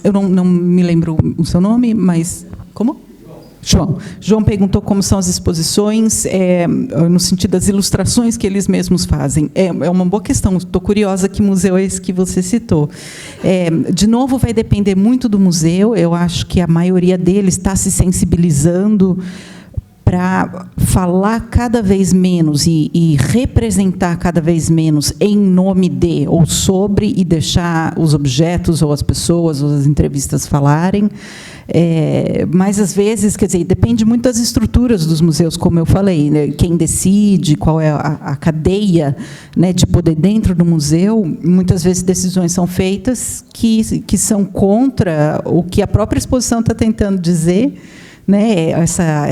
eu não me lembro o seu nome, mas... Como? João. João perguntou como são as exposições, no sentido das ilustrações que eles mesmos fazem. É uma boa questão. Estou curiosa que museu é esse que você citou. De novo, vai depender muito do museu. Eu acho que a maioria deles está se sensibilizando para falar cada vez menos e representar cada vez menos em nome de ou sobre, e deixar os objetos ou as pessoas ou as entrevistas falarem. Mas, às vezes, quer dizer, depende muito das estruturas dos museus, como eu falei, né? Quem decide, qual é a cadeia, né, de poder dentro do museu. Muitas vezes decisões são feitas que são contra o que a própria exposição está tentando dizer. Né,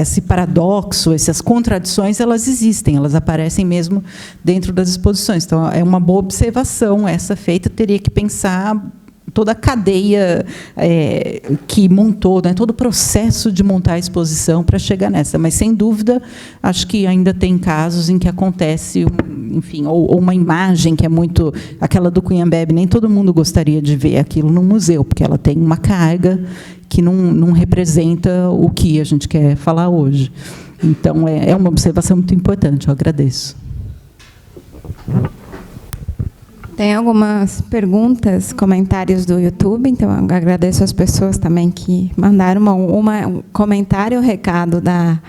esse paradoxo, essas contradições, elas existem, elas aparecem mesmo dentro das exposições. Então, é uma boa observação essa feita. Teria que pensar toda a cadeia que montou, né, todo o processo de montar a exposição para chegar nessa. Mas, sem dúvida, acho que ainda tem casos em que acontece, enfim, ou uma imagem que é muito... Aquela do Cunhambebe, nem todo mundo gostaria de ver aquilo no museu, porque ela tem uma carga que não representa o que a gente quer falar hoje. Então, é uma observação muito importante, eu agradeço. Tem algumas perguntas, comentários do YouTube, então eu agradeço as pessoas também que mandaram um comentário, recado da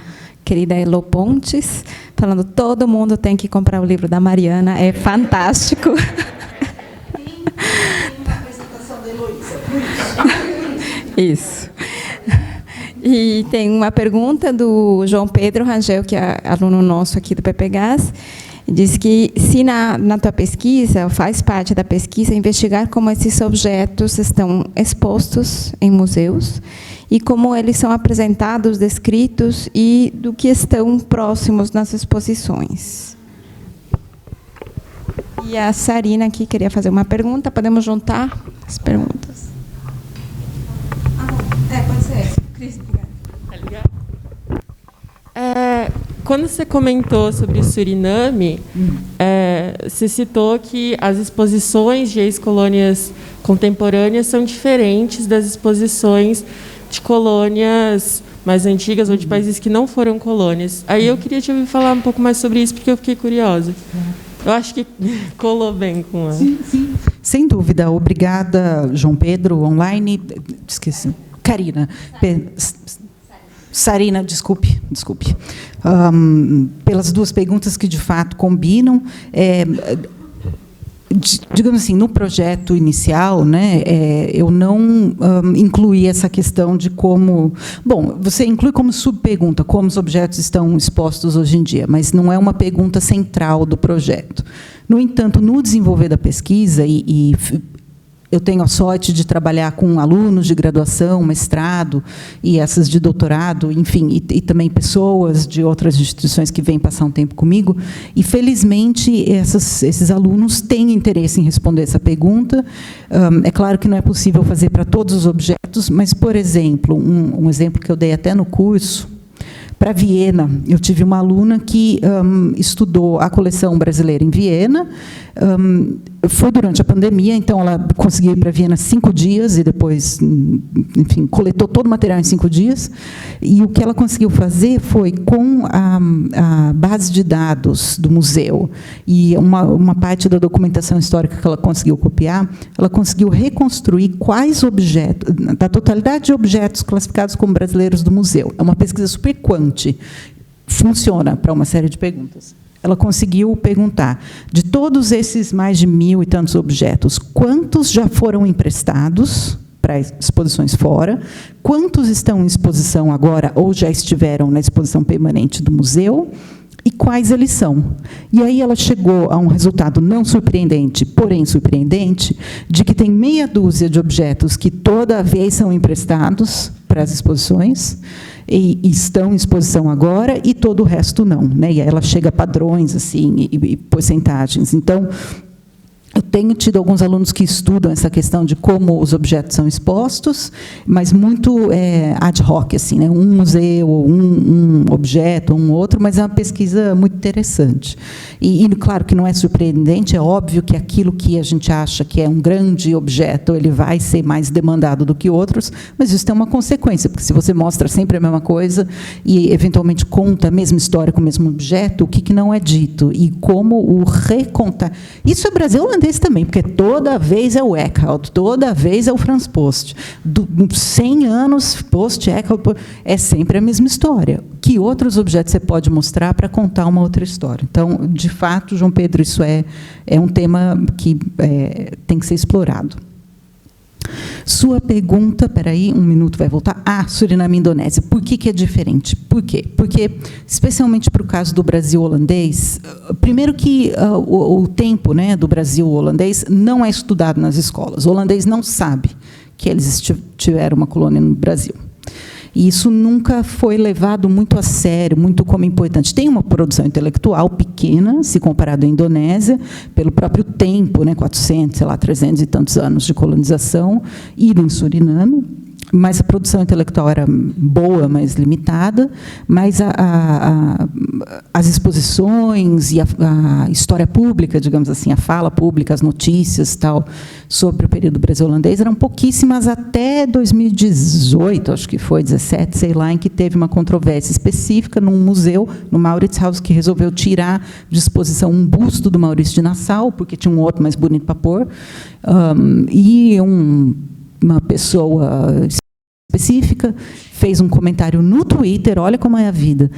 querida Elo Pontes, falando que todo mundo tem que comprar o livro da Mariana, é fantástico. Tem uma apresentação da Heloísa. Isso. E tem uma pergunta do João Pedro Rangel, que é aluno nosso aqui do PPGás, diz que, se na tua pesquisa, faz parte da pesquisa, investigar como esses objetos estão expostos em museus e como eles são apresentados, descritos e do que estão próximos nas exposições. E a Sarina aqui queria fazer uma pergunta, podemos juntar as perguntas? Pode ser. Cris, obrigada. Tá ligado? Quando você comentou sobre Suriname, você citou que as exposições de ex-colônias contemporâneas são diferentes das exposições de colônias mais antigas ou de países que não foram colônias. Aí eu queria te ouvir falar um pouco mais sobre isso, porque eu fiquei curiosa. Eu acho que colou bem com ela. Sim, sim. Sem dúvida. Obrigada, João Pedro, online. Esqueci. Karina. Sarina, desculpe. Pelas duas perguntas que, de fato, combinam. Digamos assim, no projeto inicial, né, eu não incluí essa questão de como... Bom, você inclui como subpergunta como os objetos estão expostos hoje em dia, mas não é uma pergunta central do projeto. No entanto, no desenvolver da pesquisa, eu tenho a sorte de trabalhar com alunos de graduação, mestrado, e essas de doutorado, enfim, e também pessoas de outras instituições que vêm passar um tempo comigo, e, felizmente, esses alunos têm interesse em responder essa pergunta. É claro que não é possível fazer para todos os objetos, mas, por exemplo, um exemplo que eu dei até no curso, para Viena, eu tive uma aluna que estudou a coleção brasileira em Viena. Foi durante a pandemia, então ela conseguiu ir para Viena 5 dias e depois, enfim, coletou todo o material em 5 dias. E o que ela conseguiu fazer foi, com a base de dados do museu e uma parte da documentação histórica que ela conseguiu copiar, ela conseguiu reconstruir quais objetos, da totalidade de objetos classificados como brasileiros do museu. É uma pesquisa super quant, funciona para uma série de perguntas. Ela conseguiu perguntar, de todos esses mais de 1.000 e tantos objetos, quantos já foram emprestados para exposições fora, quantos estão em exposição agora ou já estiveram na exposição permanente do museu, e quais eles são. E aí ela chegou a um resultado não surpreendente, porém surpreendente, de que tem meia dúzia de objetos que toda vez são emprestados para as exposições, e estão em exposição agora, e todo o resto não, né? E aí ela chega a padrões assim, e porcentagens. Então, tenho tido alguns alunos que estudam essa questão de como os objetos são expostos, mas muito ad hoc, assim, né? Um museu, ou um objeto, ou um outro, mas é uma pesquisa muito interessante. E, claro, que não é surpreendente, é óbvio que aquilo que a gente acha que é um grande objeto, ele vai ser mais demandado do que outros, mas isso tem uma consequência, porque se você mostra sempre a mesma coisa e, eventualmente, conta a mesma história com o mesmo objeto, o que não é dito e como o recontar. Isso é Brasil holandês também, porque toda vez é o Eckhout, toda vez é o Franz Post. 100 anos, Post, Eckhout, é sempre a mesma história. Que outros objetos você pode mostrar para contar uma outra história? Então, de fato, João Pedro, isso é um tema que tem que ser explorado. Sua pergunta, espera aí, um minuto, vai voltar. Suriname e Indonésia. Por que é diferente? Por quê? Porque, especialmente para o caso do Brasil holandês, primeiro que o tempo, né, do Brasil holandês não é estudado nas escolas. O holandês não sabe que eles tiveram uma colônia no Brasil. E isso nunca foi levado muito a sério, muito como importante. Tem uma produção intelectual pequena, se comparado à Indonésia, pelo próprio tempo, né, 400, 300 e tantos anos de colonização, e em Suriname, mas a produção intelectual era boa, mas limitada, mas as exposições e a história pública, digamos assim, a fala pública, as notícias tal, sobre o período Brasil holandês eram pouquíssimas até 2018, acho que foi, 17, sei lá, em que teve uma controvérsia específica num museu, no Mauritshuis, que resolveu tirar de exposição um busto do Maurício de Nassau, porque tinha um outro mais bonito para pôr, e uma pessoa específica fez um comentário no Twitter, olha como é a vida,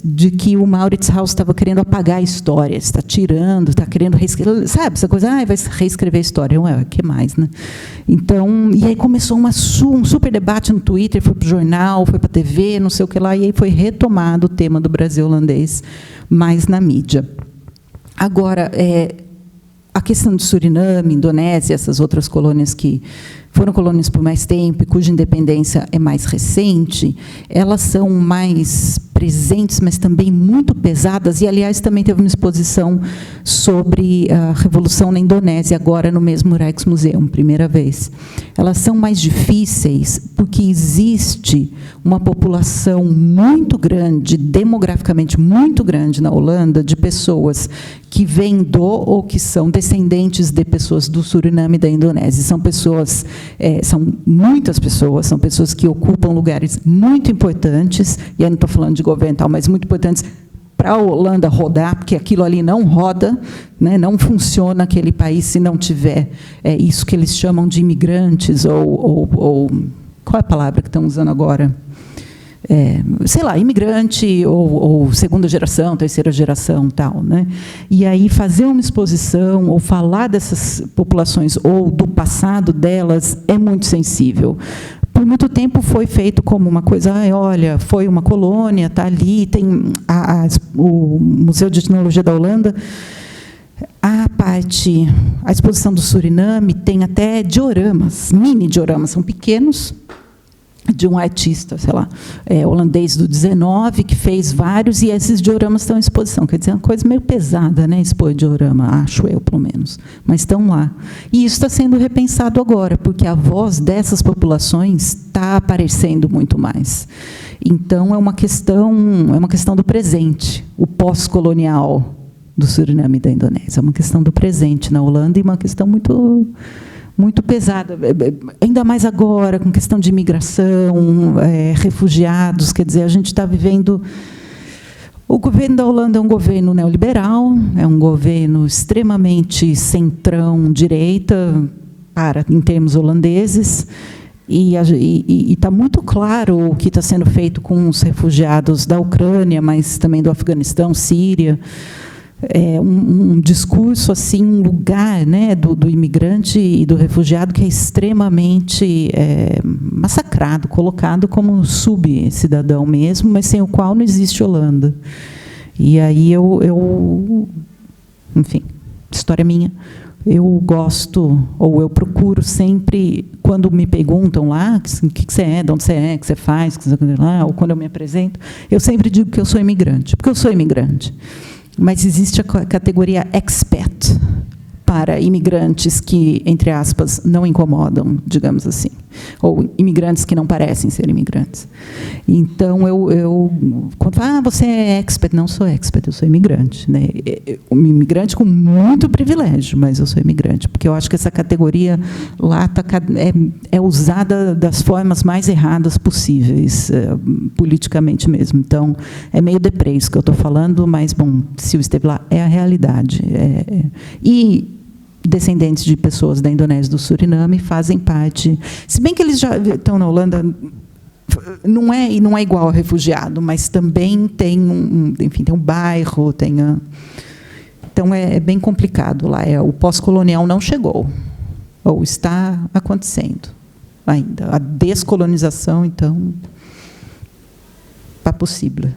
de que o Mauritshuis estava querendo apagar a história, está tirando, está querendo reescrever, sabe, essa coisa, vai reescrever a história, o que mais, né? Então, e aí começou um super debate no Twitter, foi para o jornal, foi para a TV, não sei o que lá, e aí foi retomado o tema do Brasil holandês, mais na mídia. Agora, a questão de Suriname, Indonésia, essas outras colônias que foram colônias por mais tempo e cuja independência é mais recente, elas são mais presentes, mas também muito pesadas, e, aliás, também teve uma exposição sobre a Revolução na Indonésia, agora no mesmo Rijksmuseum, primeira vez. Elas são mais difíceis porque existe uma população muito grande, demograficamente muito grande na Holanda, de pessoas que vêm ou que são descendentes de pessoas do Suriname e da Indonésia. São pessoas, são muitas pessoas, são pessoas que ocupam lugares muito importantes, e aí não estou falando de governo tal, mas muito importantes para a Holanda rodar, porque aquilo ali não roda, né, não funciona aquele país se não tiver isso que eles chamam de imigrantes, ou qual é a palavra que estão usando agora? Sei lá, imigrante, ou segunda geração, terceira geração, tal, né? E aí fazer uma exposição, ou falar dessas populações, ou do passado delas, é muito sensível. Por muito tempo foi feito como uma coisa, olha, foi uma colônia, está ali, tem o Museu de Etnologia da Holanda, a exposição do Suriname tem até dioramas, mini dioramas, são pequenos, de um artista, sei lá, holandês do 19, que fez vários, e esses dioramas estão em exposição. Quer dizer, é uma coisa meio pesada, né, expor diorama, acho eu, pelo menos, mas estão lá. E isso está sendo repensado agora, porque a voz dessas populações está aparecendo muito mais. Então, é uma questão do presente, o pós-colonial do Suriname e da Indonésia. É uma questão do presente na Holanda e uma questão muito pesada, ainda mais agora, com questão de imigração, refugiados, quer dizer, a gente está vivendo... O governo da Holanda é um governo neoliberal, é um governo extremamente centrão-direita, em termos holandeses, e está muito claro o que está sendo feito com os refugiados da Ucrânia, mas também do Afeganistão, Síria, um discurso, assim, um lugar, né, do imigrante e do refugiado que é extremamente massacrado, colocado como subcidadão mesmo, mas sem o qual não existe Holanda. E aí enfim, história minha, eu gosto, ou eu procuro sempre, quando me perguntam lá, o que você é, de onde você é, o que você faz, ou quando eu me apresento, eu sempre digo que eu sou imigrante, porque eu sou imigrante. Mas existe a categoria expat, para imigrantes que, entre aspas, não incomodam, digamos assim, ou imigrantes que não parecem ser imigrantes. Então, quando falo, você é expert, não sou expert, eu sou imigrante, né? Um imigrante com muito privilégio, mas eu sou imigrante, porque eu acho que essa categoria lá é usada das formas mais erradas possíveis, politicamente mesmo. Então, é meio deprê isso que eu estou falando, mas, bom, se eu esteve lá, é a realidade. E descendentes de pessoas da Indonésia e do Suriname fazem parte, se bem que eles já estão na Holanda, não é igual a refugiado, mas também tem tem um bairro, então é bem complicado lá. O pós-colonial não chegou, ou está acontecendo ainda. A descolonização, então, está possível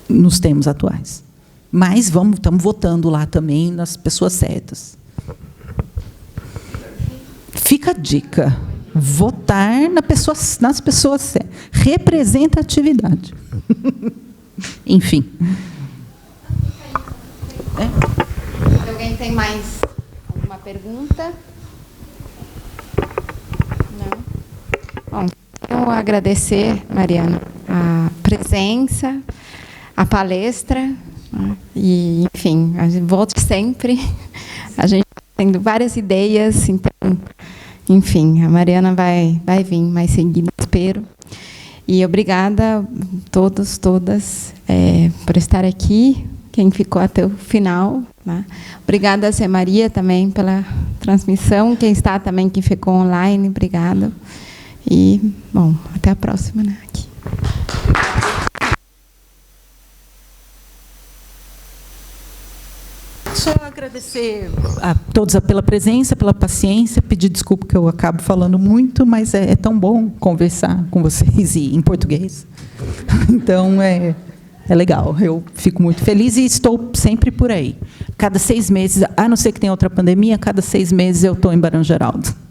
nos tempos atuais. Mas estamos votando lá também nas pessoas certas. Fica a dica: votar nas pessoas certas. Representatividade. Enfim. Alguém tem mais alguma pergunta? Não? Bom, eu agradecer, Mariana, a presença, a palestra. E, enfim, a gente volta sempre. A gente está tendo várias ideias, então, enfim, a Mariana vai vir mais seguida, espero. E obrigada a todos, todas, por estar aqui, quem ficou até o final. Né? Obrigada a Zé Maria também pela transmissão, quem está também, quem ficou online, obrigada. E, bom, até a próxima, né, aqui. Só agradecer a todos pela presença, pela paciência, pedir desculpa que eu acabo falando muito, mas é tão bom conversar com vocês em português. Então, é legal. Eu fico muito feliz e estou sempre por aí. Cada 6 meses, a não ser que tenha outra pandemia, cada 6 meses eu estou em Barão Geraldo.